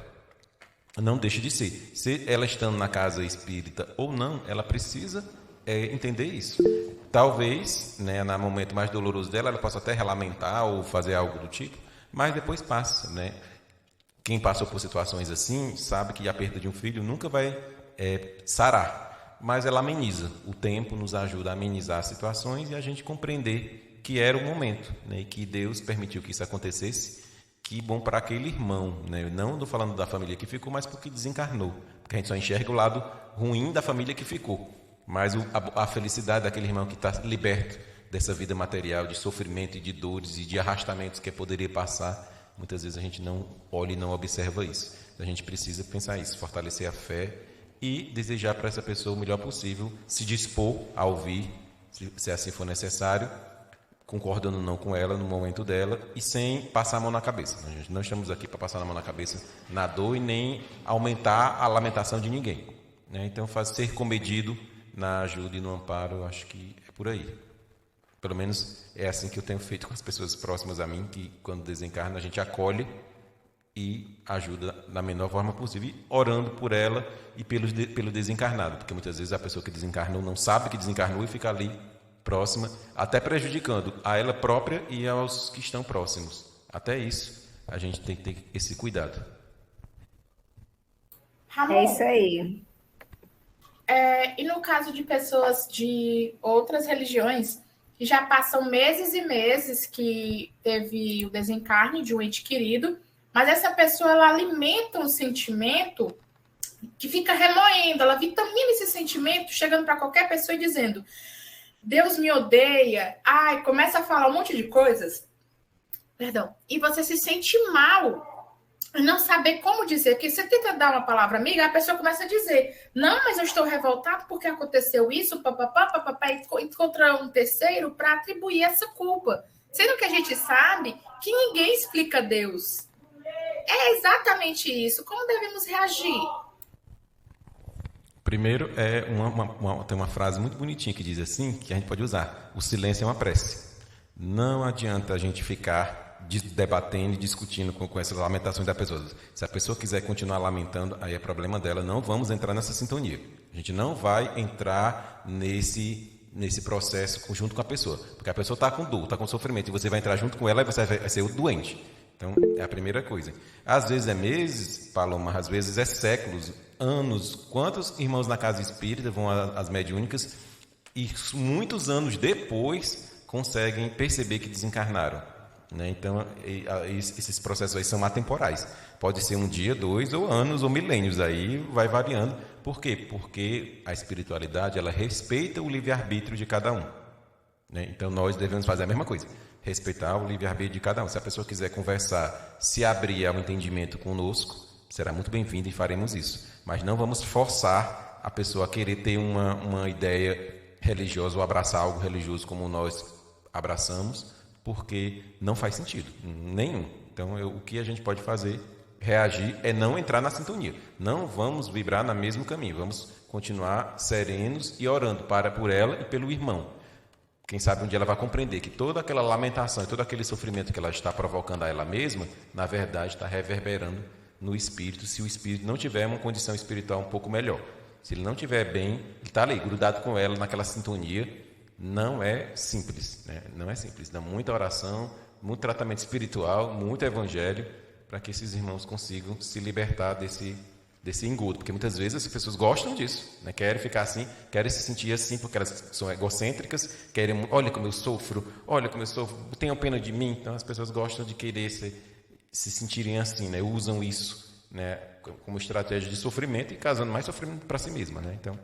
Não deixe de ser. Se ela estando na casa espírita ou não, ela precisa entender isso. Talvez, né, no momento mais doloroso dela, ela possa até relamentar ou fazer algo do tipo, mas depois passa, né? Quem passou por situações assim sabe que a perda de um filho nunca vai sarar, mas ela ameniza. O tempo nos ajuda a amenizar as situações e a gente compreender que era o momento, né, e que Deus permitiu que isso acontecesse, que bom para aquele irmão, né? Não estou falando da família que ficou, mas porque desencarnou. Porque a gente só enxerga o lado ruim da família que ficou. Mas a felicidade daquele irmão que está liberto dessa vida material, de sofrimento e de dores e de arrastamentos que poderia passar, muitas vezes a gente não olha e não observa isso. A gente precisa pensar isso, fortalecer a fé e desejar para essa pessoa o melhor possível, se dispor a ouvir, se assim for necessário, concordando ou não com ela no momento dela e sem passar a mão na cabeça. Nós não estamos aqui para passar a mão na cabeça na dor e nem aumentar a lamentação de ninguém, né? Então, ser comedido na ajuda e no amparo, eu acho que é por aí. Pelo menos é assim que eu tenho feito com as pessoas próximas a mim, que quando desencarna a gente acolhe e ajuda da menor forma possível, orando por ela e pelo desencarnado, porque muitas vezes a pessoa que desencarnou não sabe que desencarnou e fica ali próxima, até prejudicando a ela própria e aos que estão próximos. Até isso, a gente tem que ter esse cuidado. Ramon, É isso aí. e no caso de pessoas de outras religiões, que já passam meses e meses que teve o desencarne de um ente querido, mas essa pessoa ela alimenta um sentimento que fica remoendo, ela vitamina esse sentimento, chegando para qualquer pessoa e dizendo: Deus me odeia, começa a falar um monte de coisas, e você se sente mal, não saber como dizer, porque você tenta dar uma palavra amiga, a pessoa começa a dizer: não, mas eu estou revoltado porque aconteceu isso, e encontra um terceiro para atribuir essa culpa, sendo que a gente sabe que ninguém explica Deus. É exatamente isso. Como devemos reagir? Primeiro, tem uma frase muito bonitinha que diz assim, que a gente pode usar: o silêncio é uma prece. Não adianta a gente ficar debatendo e discutindo com essas lamentações da pessoa. Se a pessoa quiser continuar lamentando, aí é problema dela. Não vamos entrar nessa sintonia. A gente não vai entrar nesse processo junto com a pessoa, porque a pessoa está com dor, está com sofrimento, e você vai entrar junto com ela e você vai ser o doente. Então, é a primeira coisa. Às vezes é meses, Paloma, às vezes é séculos, anos. Quantos irmãos na casa espírita vão às mediúnicas e muitos anos depois conseguem perceber que desencarnaram, né? Então, esses processos aí são atemporais. Pode ser um dia, 2, ou anos, ou milênios. Aí vai variando. Por quê? Porque a espiritualidade, ela respeita o livre-arbítrio de cada um, né? Então, nós devemos fazer a mesma coisa. Respeitar o livre-arbítrio de cada um. Se a pessoa quiser conversar, se abrir ao entendimento conosco, será muito bem-vinda e faremos isso. Mas não vamos forçar a pessoa a querer ter uma ideia religiosa ou abraçar algo religioso como nós abraçamos, porque não faz sentido nenhum. Então, o que a gente pode fazer, reagir, é não entrar na sintonia. Não vamos vibrar no mesmo caminho. Vamos continuar serenos e orando por ela e pelo irmão. Quem sabe um dia ela vai compreender que toda aquela lamentação e todo aquele sofrimento que ela está provocando a ela mesma, na verdade, está reverberando no espírito, se o espírito não tiver uma condição espiritual um pouco melhor. Se ele não estiver bem, ele está ali, grudado com ela, naquela sintonia. Não é simples, né? Não é simples. Dá muita oração, muito tratamento espiritual, muito evangelho, para que esses irmãos consigam se libertar desse engodo, porque muitas vezes as pessoas gostam disso, né? Querem ficar assim, querem se sentir assim, porque elas são egocêntricas, querem, olha como eu sofro, tenham pena de mim. Então as pessoas gostam de querer se sentirem assim, né? Usam isso, né, como estratégia de sofrimento e causando mais sofrimento para si mesma, né? Então,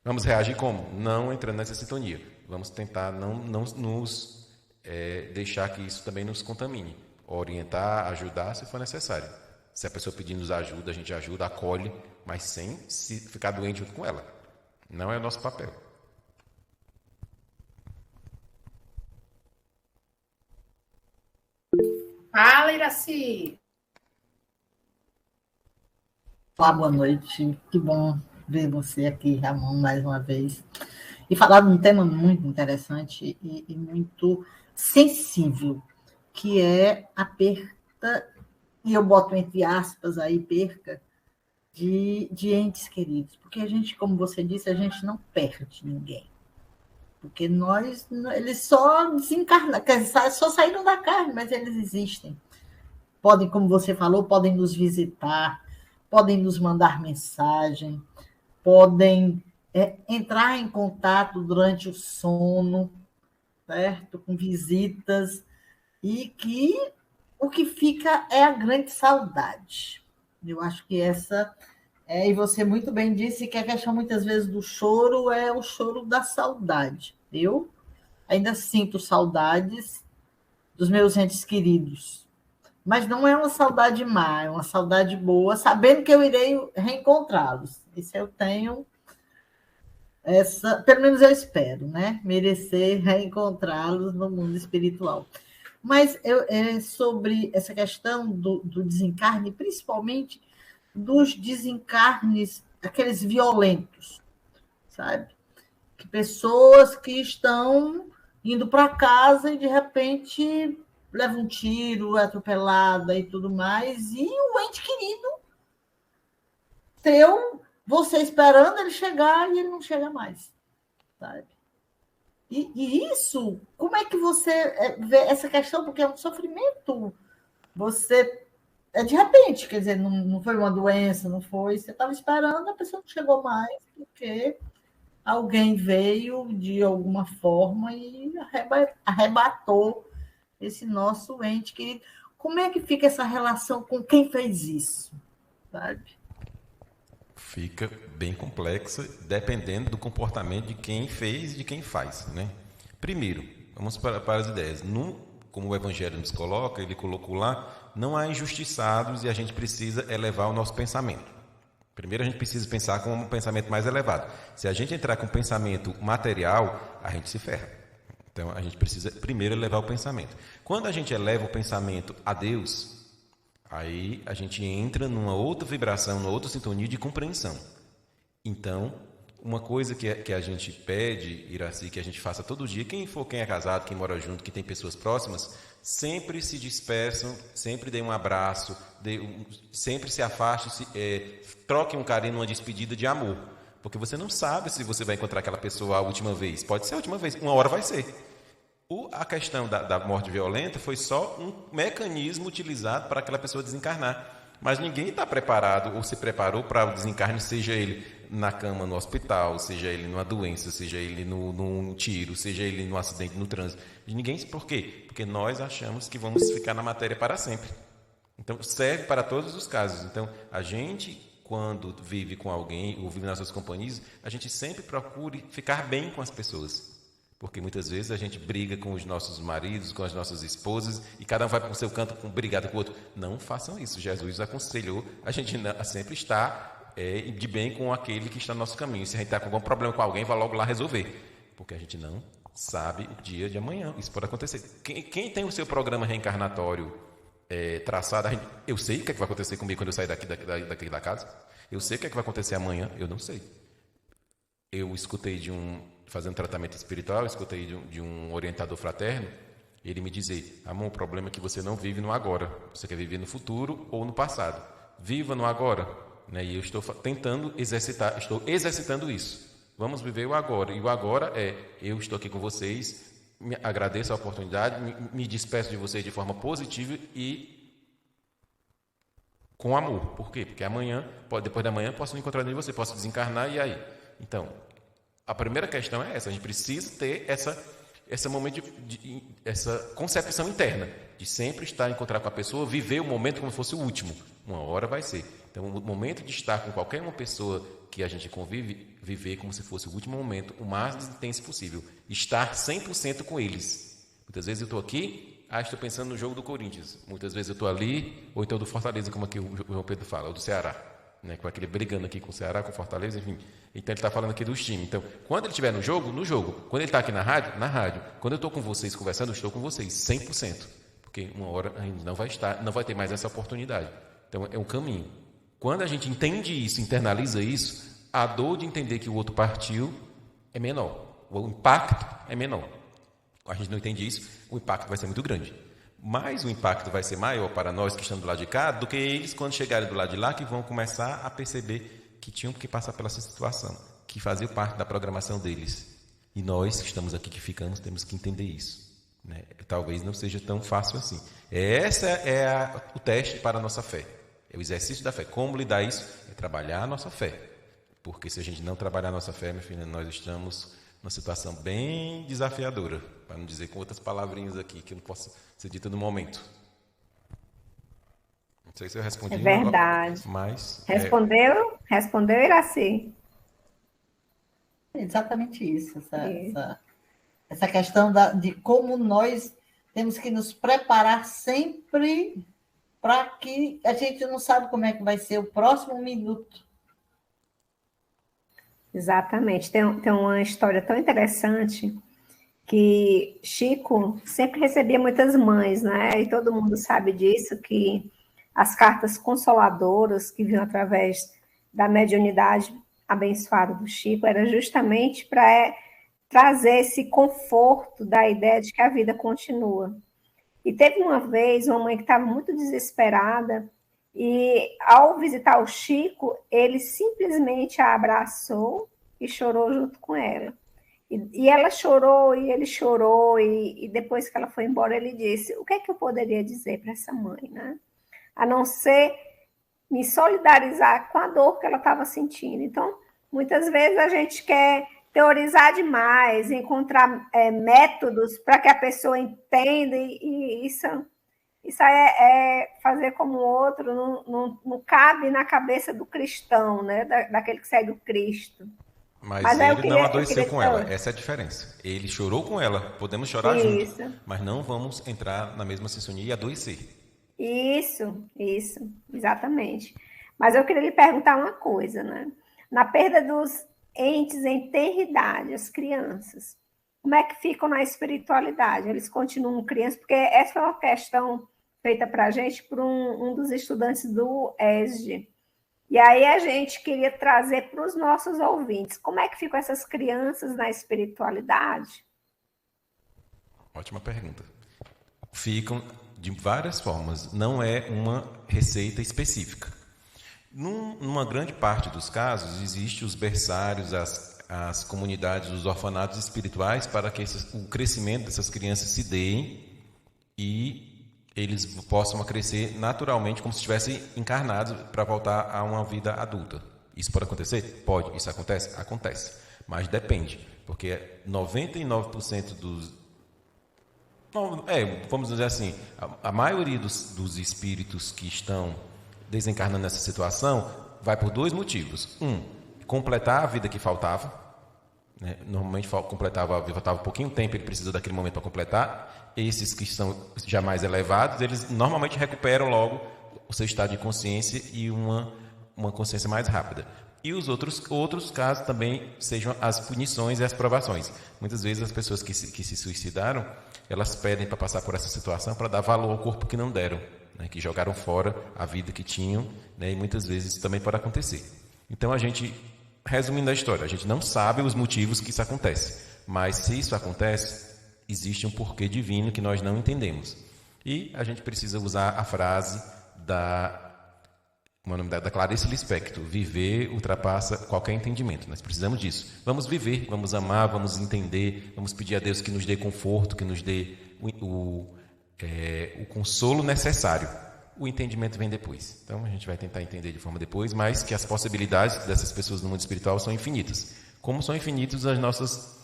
vamos reagir como? Não entrando nessa sintonia. Vamos tentar não nos deixar que isso também nos contamine. Orientar, ajudar se for necessário. Se a pessoa pedir-nos ajuda, a gente ajuda, acolhe, mas sem se ficar doente junto com ela. Não é o nosso papel. Fala, Iraci! Olá, boa noite. Que bom ver você aqui, Ramon, mais uma vez. E falar de um tema muito interessante e muito sensível, que é a perda, e eu boto entre aspas aí, perca, de entes queridos. Porque a gente, como você disse, a gente não perde ninguém. Porque eles só desencarnam, só saíram da carne, mas eles existem. Podem, como você falou, podem nos visitar, podem nos mandar mensagem, podem entrar em contato durante o sono, certo? Com visitas, e que o que fica é a grande saudade. Eu acho que essa e você muito bem disse que a questão muitas vezes do choro é o choro da saudade. Eu ainda sinto saudades dos meus entes queridos, mas não é uma saudade má, é uma saudade boa, sabendo que eu irei reencontrá-los. Isso eu tenho, pelo menos eu espero, né? Merecer reencontrá-los no mundo espiritual. Mas sobre essa questão do desencarne, principalmente dos desencarnes, aqueles violentos, sabe? Que pessoas que estão indo para casa e, de repente, levam um tiro, é atropelada e tudo mais, e o ente querido você esperando ele chegar e ele não chega mais, sabe? E isso, como é que você vê essa questão? Porque é um sofrimento. Você, de repente, quer dizer, não foi uma doença, não foi. Você estava esperando, a pessoa não chegou mais, porque alguém veio de alguma forma e arrebatou esse nosso ente querido. Como é que fica essa relação com quem fez isso, sabe? Fica bem complexa, dependendo do comportamento de quem fez e de quem faz, né? Primeiro, vamos para as ideias. Como o Evangelho nos coloca, ele colocou lá, não há injustiçados e a gente precisa elevar o nosso pensamento. Primeiro, a gente precisa pensar com um pensamento mais elevado. Se a gente entrar com um pensamento material, a gente se ferra. Então, a gente precisa primeiro elevar o pensamento. Quando a gente eleva o pensamento a Deus, aí a gente entra numa outra vibração, numa outra sintonia de compreensão. Então, uma coisa que a gente pede, Iraci, que a gente faça todo dia, quem é casado, quem mora junto, quem tem pessoas próximas, sempre se dispersam, sempre dê um abraço, sempre se afaste, troque um carinho numa despedida de amor. Porque você não sabe se você vai encontrar aquela pessoa a última vez. Pode ser a última vez, uma hora vai ser. A questão da morte violenta foi só um mecanismo utilizado para aquela pessoa desencarnar. Mas ninguém está preparado ou se preparou para o desencarne, seja ele na cama no hospital, seja ele numa doença, seja ele num tiro, seja ele num acidente no trânsito. Ninguém. Por quê? Porque nós achamos que vamos ficar na matéria para sempre. Então, serve para todos os casos. Então, a gente, quando vive com alguém ou vive nas suas companhias, a gente sempre procure ficar bem com as pessoas. Porque muitas vezes a gente briga com os nossos maridos, com as nossas esposas, e cada um vai para o seu canto brigado com o outro. Não façam isso. Jesus aconselhou a gente sempre estar de bem com aquele que está no nosso caminho. Se a gente está com algum problema com alguém, vá logo lá resolver. Porque a gente não sabe o dia de amanhã. Isso pode acontecer. Quem tem o seu programa reencarnatório traçado, eu sei o que, é que vai acontecer comigo quando eu sair daqui da casa. Eu sei o que, é que vai acontecer amanhã. Eu não sei. Eu escutei fazendo tratamento espiritual, escutei de um orientador fraterno, ele me dizer, amor, o problema é que você não vive no agora, você quer viver no futuro ou no passado. Viva no agora, né? E eu estou tentando estou exercitando isso. Vamos viver o agora, e o agora eu estou aqui com vocês, agradeço a oportunidade, me despeço de vocês de forma positiva e com amor. Por quê? Porque depois da manhã, posso me encontrar de você, posso desencarnar, e aí? Então, a primeira questão é essa, a gente precisa ter esse momento essa concepção interna, de sempre encontrar com a pessoa, viver o momento como se fosse o último. Uma hora vai ser. Então, o momento de estar com qualquer uma pessoa que a gente convive, viver como se fosse o último momento, o mais intenso possível. Estar 100% com eles. Muitas vezes eu estou aqui, estou pensando no jogo do Corinthians. Muitas vezes eu estou ali, ou então do Fortaleza, como aqui o João Pedro fala, ou do Ceará. Né, com aquele brigando aqui com o Ceará, com o Fortaleza, enfim. Então ele está falando aqui dos times. Então, quando ele estiver no jogo. Quando ele está aqui na rádio. Quando eu estou com vocês conversando, eu estou com vocês, 100%. Porque uma hora a gente não vai ter mais essa oportunidade. Então é um caminho. Quando a gente entende isso, internaliza isso, a dor de entender que o outro partiu é menor. O impacto é menor. A gente não entende isso, o impacto vai ser muito grande. Mas o impacto vai ser maior para nós que estamos do lado de cá do que eles quando chegarem do lado de lá, que vão começar a perceber que tinham que passar pela essa situação, que fazia parte da programação deles. E nós que estamos aqui, que ficamos, temos que entender isso. Né? Talvez não seja tão fácil assim. Esse é o teste para a nossa fé. É o exercício da fé. Como lidar isso? É trabalhar a nossa fé. Porque se a gente não trabalhar a nossa fé, minha filha, nós estamos numa situação bem desafiadora, para não dizer com outras palavrinhas aqui, que não posso ser dita no momento. Não sei se eu respondi. É verdade. Mas... Respondeu? Respondeu, Iraci? Exatamente isso. Essa questão de como nós temos que nos preparar sempre para que a gente não sabe como é que vai ser o próximo minuto. Exatamente. Tem uma história tão interessante que Chico sempre recebia muitas mães, né? E todo mundo sabe disso, que as cartas consoladoras que vinham através da mediunidade abençoada do Chico era justamente para trazer esse conforto da ideia de que a vida continua. E teve uma vez uma mãe que estava muito desesperada e, ao visitar o Chico, ele simplesmente a abraçou e chorou junto com ela. E ela chorou, e ele chorou, e depois que ela foi embora, ele disse: o que é que eu poderia dizer para essa mãe, né? A não ser me solidarizar com a dor que ela estava sentindo. Então, muitas vezes a gente quer teorizar demais, encontrar métodos para que a pessoa entenda, e isso é fazer como o outro, não cabe na cabeça do cristão, né? Daquele que segue o Cristo. Mas ele não adoeceu com ela, essa é a diferença. Ele chorou com ela, podemos chorar juntos, mas não vamos entrar na mesma sintonia e adoecer. Isso, exatamente. Mas eu queria lhe perguntar uma coisa, né? Na perda dos entes em tenridade, as crianças, como é que ficam na espiritualidade? Eles continuam crianças? Porque essa é uma questão feita para a gente por um dos estudantes do ESG. E aí a gente queria trazer para os nossos ouvintes, como é que ficam essas crianças na espiritualidade? Ótima pergunta. Ficam de várias formas, não é uma receita específica. Numa grande parte dos casos, existem os berçários, as comunidades, os orfanatos espirituais, para que o crescimento dessas crianças se deem e eles possam crescer naturalmente, como se estivessem encarnados para voltar a uma vida adulta. Isso pode acontecer? Pode. Isso acontece? Acontece. Mas depende, porque 99% dos... vamos dizer assim, a maioria dos espíritos que estão desencarnando nessa situação vai por dois motivos. Completar a vida que faltava. Né? Normalmente faltava pouquinho tempo, ele precisa daquele momento para completar. Esses que estão já mais elevados, eles normalmente recuperam logo o seu estado de consciência e uma consciência mais rápida. E os outros casos também sejam as punições e as provações. Muitas vezes as pessoas que se suicidaram, elas pedem para passar por essa situação para dar valor ao corpo que não deram, né? Que jogaram fora a vida que tinham, né? E muitas vezes isso também pode acontecer. Então, resumindo a história, a gente não sabe os motivos que isso acontece, mas se isso acontece, existe um porquê divino que nós não entendemos. E a gente precisa usar a frase da Clarice Lispector: viver ultrapassa qualquer entendimento. Nós precisamos disso. Vamos viver, vamos amar, vamos entender, vamos pedir a Deus que nos dê conforto, que nos dê o consolo necessário. O entendimento vem depois. Então a gente vai tentar entender de forma depois, mas que as possibilidades dessas pessoas no mundo espiritual são infinitas. Como são infinitas as nossas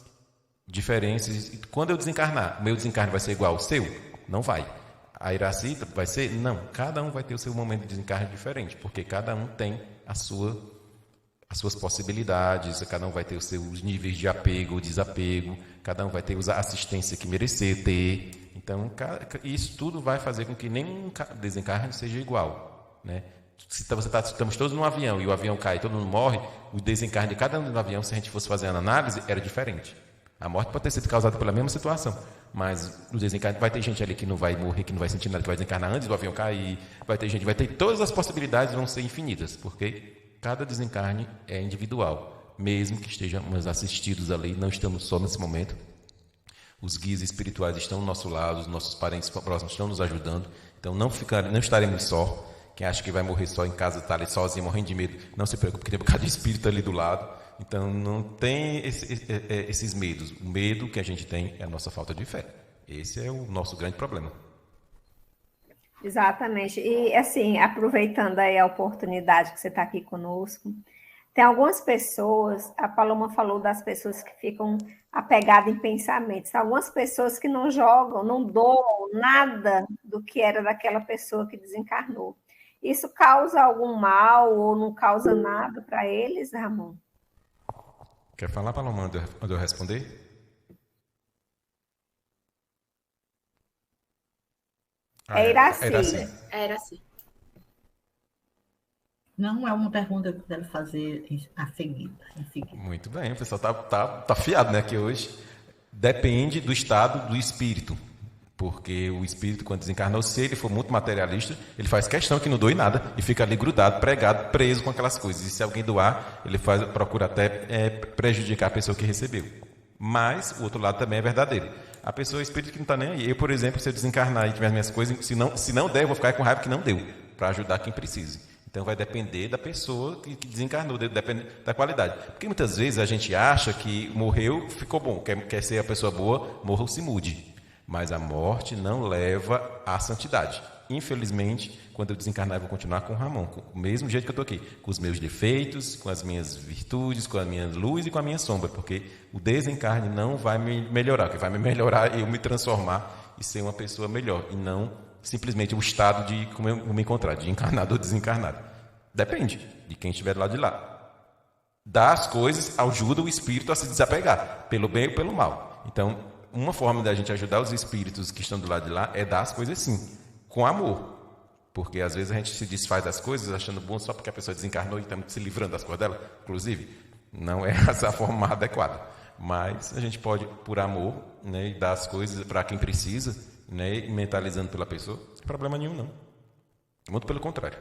diferenças. Quando eu desencarnar, o meu desencarne vai ser igual ao seu? Não vai. A Iraci vai ser? Não. Cada um vai ter o seu momento de desencarne diferente, porque cada um tem as suas possibilidades, cada um vai ter os seus níveis de apego ou desapego, cada um vai ter a assistência que merecer ter. Então, isso tudo vai fazer com que nenhum desencarne seja igual, né? Estamos todos num avião e o avião cai e todo mundo morre, o desencarne de cada um do avião, se a gente fosse fazer a análise, era diferente. A morte pode ter sido causada pela mesma situação, mas no desencarne vai ter gente ali que não vai morrer, que não vai sentir nada, que vai desencarnar antes do avião cair, vai ter todas as possibilidades vão ser infinitas, porque cada desencarne é individual, mesmo que estejamos assistidos ali, não estamos só nesse momento. Os guias espirituais estão ao nosso lado, os nossos parentes próximos estão nos ajudando, então não estaremos só. Quem acha que vai morrer só em casa, está ali sozinho, morrendo de medo, não se preocupe, porque tem um bocado de espírito ali do lado. Então, não tem esses medos. O medo que a gente tem é a nossa falta de fé. Esse é o nosso grande problema. Exatamente. E, assim, aproveitando aí a oportunidade que você está aqui conosco, tem algumas pessoas, a Paloma falou das pessoas que ficam apegadas em pensamentos, algumas pessoas que não jogam, não doam nada do que era daquela pessoa que desencarnou. Isso causa algum mal ou não causa nada para eles, Ramon? Quer falar, Paloma, antes de eu responder? É Iraci. É Iraci. Não é uma pergunta que eu quero fazer em seguida. Muito bem, o pessoal tá afiado, né, aqui hoje. Depende do estado do espírito. Porque o espírito, quando desencarnou, se ele for muito materialista, ele faz questão que não doe nada e fica ali grudado, pregado, preso com aquelas coisas. E se alguém doar, ele procura até prejudicar a pessoa que recebeu. Mas o outro lado também é verdadeiro. A pessoa, o espírito que não está nem aí. Eu, por exemplo, se eu desencarnar e tiver as minhas coisas, se não der, eu vou ficar com raiva que não deu, para ajudar quem precise. Então vai depender da pessoa que desencarnou, depende da qualidade. Porque muitas vezes a gente acha que morreu, ficou bom, quer ser a pessoa boa, morra ou se mude. Mas a morte não leva à santidade. Infelizmente, quando eu desencarnar, eu vou continuar com o Ramon, com o mesmo jeito que eu estou aqui, com os meus defeitos, com as minhas virtudes, com a minha luz e com a minha sombra, porque o desencarne não vai me melhorar. O que vai me melhorar é eu me transformar e ser uma pessoa melhor, e não simplesmente o estado de como eu me encontrar, de encarnado ou desencarnado. Depende de quem estiver do lado de lá. Dar as coisas ajuda o espírito a se desapegar, pelo bem ou pelo mal. Então, uma forma da gente ajudar os espíritos que estão do lado de lá é dar as coisas sim, com amor. Porque às vezes a gente se desfaz das coisas achando bom só porque a pessoa desencarnou e estamos se livrando das coisas dela. Inclusive, não é essa a forma adequada. Mas a gente pode, por amor, né, dar as coisas para quem precisa, né, mentalizando pela pessoa, não tem problema nenhum, não. Muito pelo contrário.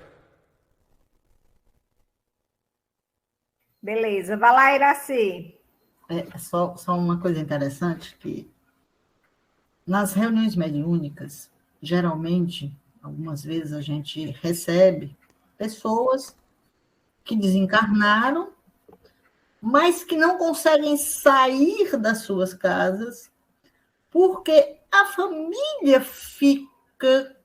Beleza, vai lá, Iraci. Só uma coisa interessante, que nas reuniões mediúnicas, geralmente, algumas vezes a gente recebe pessoas que desencarnaram, mas que não conseguem sair das suas casas porque a família fica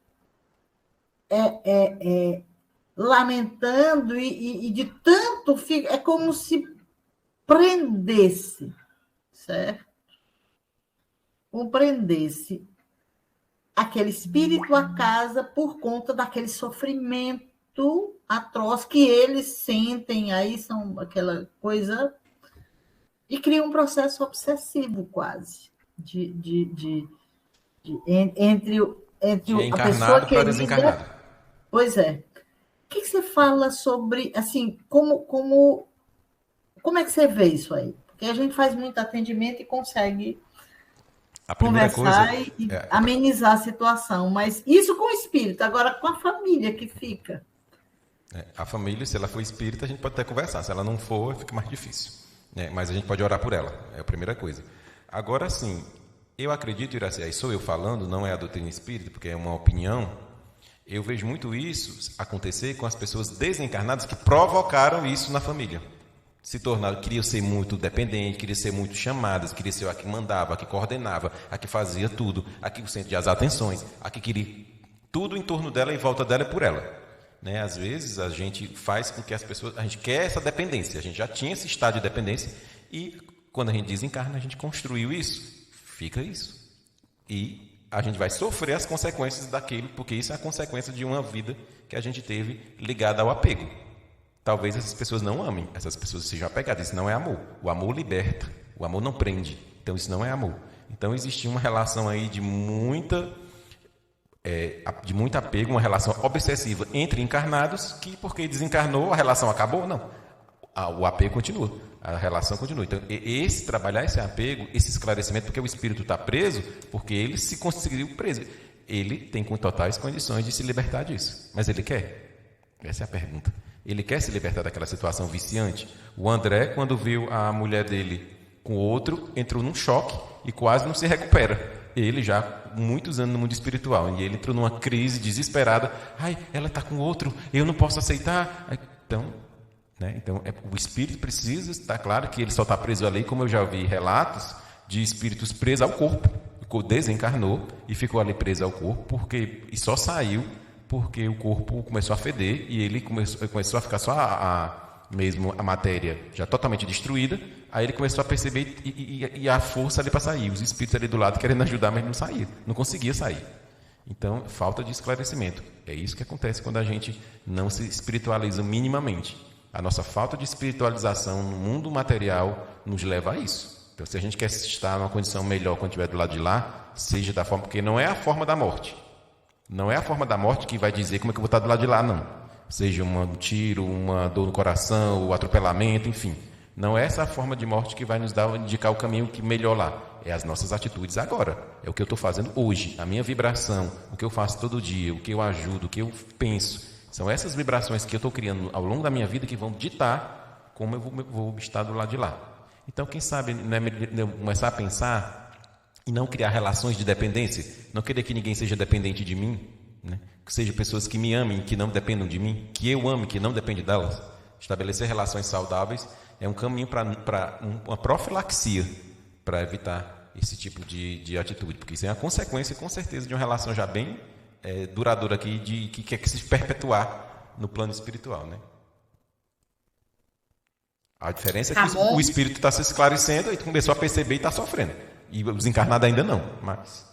lamentando e de tanto fica, é como se prendesse, certo? Compreendesse aquele espírito à casa por conta daquele sofrimento atroz que eles sentem, aí são aquela coisa, e cria um processo obsessivo quase, entre a pessoa que desencarnado. Pois é. O que você fala sobre, assim, como é que você vê isso aí? Porque a gente faz muito atendimento e consegue conversar e amenizar a situação, mas isso com o espírito, agora com a família que fica. A família, se ela for espírita, a gente pode até conversar, se ela não for, fica mais difícil. Mas a gente pode orar por ela, é a primeira coisa. Agora, sim, eu acredito, Iraci, aí sou eu falando, não é a doutrina espírita, porque é uma opinião. Eu vejo muito isso acontecer com as pessoas desencarnadas que provocaram isso na família. Se tornaram, queriam ser muito dependentes, queriam ser muito chamadas, queriam ser a que mandava, a que coordenava, a que fazia tudo, a que o centro das atenções, a que queria tudo em torno dela e em volta dela é por ela. Às vezes a gente faz com que as pessoas, a gente quer essa dependência, a gente já tinha esse estado de dependência e quando a gente desencarna, a gente construiu isso, fica isso. E a gente vai sofrer as consequências daquilo, porque isso é a consequência de uma vida que a gente teve ligada ao apego. Talvez essas pessoas não amem, essas pessoas sejam apegadas, isso não é amor. O amor liberta, o amor não prende, então isso não é amor. Então existe uma relação aí de muito apego, uma relação obsessiva entre encarnados, que porque desencarnou, a relação acabou? Não. O apego continua, a relação continua. Então, trabalhar esse apego, esse esclarecimento, porque o espírito está preso, porque ele se conseguiu preso. Ele tem com totais condições de se libertar disso. Mas ele quer? Essa é a pergunta. Ele quer se libertar daquela situação viciante? O André, quando viu a mulher dele com outro, entrou num choque e quase não se recupera. Ele já muitos anos no mundo espiritual, e ele entrou numa crise desesperada. Ai, ela está com outro, eu não posso aceitar. Então, o espírito precisa estar claro que ele só está preso ali, como eu já ouvi relatos de espíritos presos ao corpo. Desencarnou e ficou ali preso ao corpo, e só saiu porque o corpo começou a feder e ele começou a ficar só a matéria já totalmente destruída. Aí ele começou a perceber e a força ali para sair, os espíritos ali do lado querendo ajudar, mas não saía, não conseguia sair. Então, falta de esclarecimento. É isso que acontece quando a gente não se espiritualiza minimamente. A nossa falta de espiritualização no mundo material nos leva a isso. Então, se a gente quer estar numa condição melhor quando estiver do lado de lá, seja da forma... Porque não é a forma da morte. Não é a forma da morte que vai dizer como é que eu vou estar do lado de lá, não. Seja um tiro, uma dor no coração, o atropelamento, enfim. Não é essa a forma de morte que vai nos indicar o caminho que melhor lá. É as nossas atitudes agora. É o que eu estou fazendo hoje. A minha vibração, o que eu faço todo dia, o que eu ajudo, o que eu penso. São essas vibrações que eu estou criando ao longo da minha vida que vão ditar como eu vou estar do lado de lá. Então, quem sabe, né, começar a pensar e não criar relações de dependência. Não querer que ninguém seja dependente de mim, né? Que sejam pessoas que me amem, que não dependam de mim, que eu ame, que não depende delas. Estabelecer relações saudáveis é um caminho para uma profilaxia, para evitar esse tipo de atitude, porque isso é uma consequência, com certeza, de uma relação já bem duradoura aqui, que quer se perpetuar no plano espiritual, né? A diferença é que o espírito está se esclarecendo e começou a perceber e está sofrendo. E os encarnados ainda não, mas...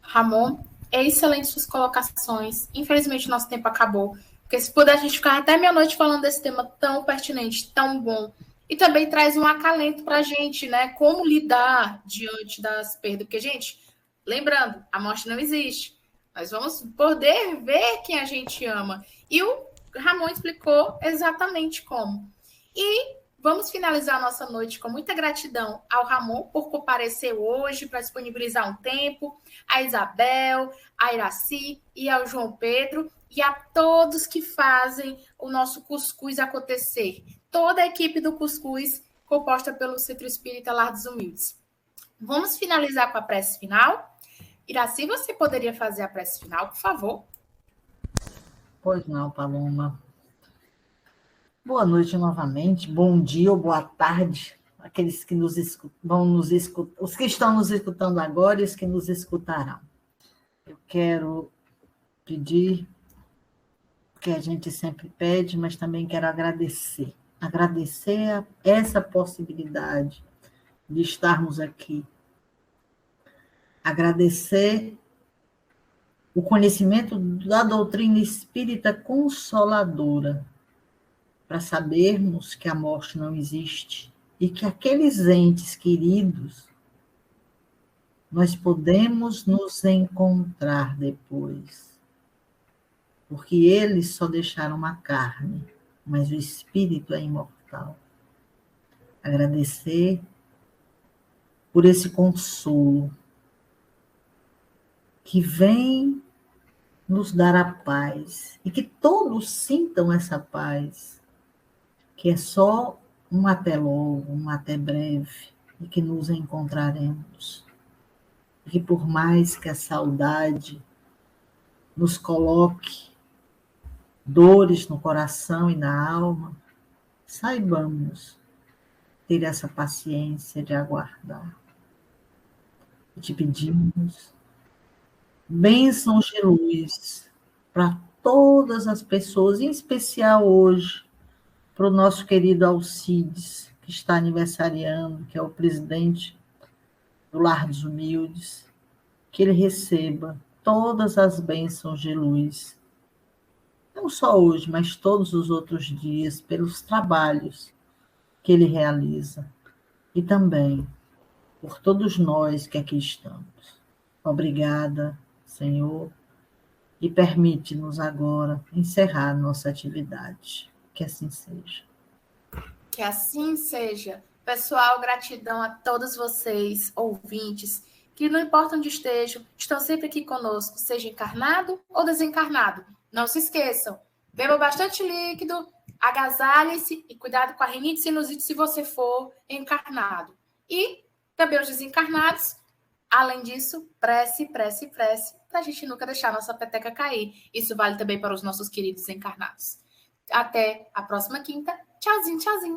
Ramon, é excelente suas colocações. Infelizmente, nosso tempo acabou. Porque se puder, a gente ficar até meia-noite falando desse tema tão pertinente, tão bom. E também traz um acalento para a gente, né? Como lidar diante das perdas. Porque, gente, lembrando, a morte não existe. Nós vamos poder ver quem a gente ama. E o Ramon explicou exatamente como. E vamos finalizar a nossa noite com muita gratidão ao Ramon por comparecer hoje, para disponibilizar um tempo, a Isabel, a Iraci e ao João Pedro, e a todos que fazem o nosso Cuscuz acontecer. Toda a equipe do Cuscuz, composta pelo Centro Espírita Lar dos Humildes. Vamos finalizar com a prece final? Iraci, você poderia fazer a prece final, por favor? Pois não, Paloma. Boa noite novamente, bom dia ou boa tarde, aqueles que vão nos escutar, os que estão nos escutando agora e os que nos escutarão. Eu quero pedir o que a gente sempre pede, mas também quero agradecer. Agradecer essa possibilidade de estarmos aqui. Agradecer o conhecimento da doutrina espírita consoladora, para sabermos que a morte não existe e que aqueles entes queridos, nós podemos nos encontrar depois, porque eles só deixaram uma carne, mas o espírito é imortal. Agradecer por esse consolo que vem nos dar a paz e que todos sintam essa paz, que é só um até logo, um até breve, e que nos encontraremos. E que por mais que a saudade nos coloque dores no coração e na alma, saibamos ter essa paciência de aguardar. E te pedimos bênçãos de luz para todas as pessoas, em especial hoje, para o nosso querido Alcides, que está aniversariando, que é o presidente do Lar dos Humildes, que ele receba todas as bênçãos de luz, não só hoje, mas todos os outros dias, pelos trabalhos que ele realiza, e também por todos nós que aqui estamos. Obrigada, Senhor, e permite-nos agora encerrar nossa atividade. Que assim seja. Que assim seja. Pessoal, gratidão a todos vocês, ouvintes, que não importa onde estejam, estão sempre aqui conosco, seja encarnado ou desencarnado. Não se esqueçam, beba bastante líquido, agasalhe-se e cuidado com a rinite e sinusite se você for encarnado. E também os desencarnados, além disso, prece, prece, prece, para a gente nunca deixar a nossa peteca cair. Isso vale também para os nossos queridos encarnados. Até a próxima quinta. Tchauzinho, tchauzinho.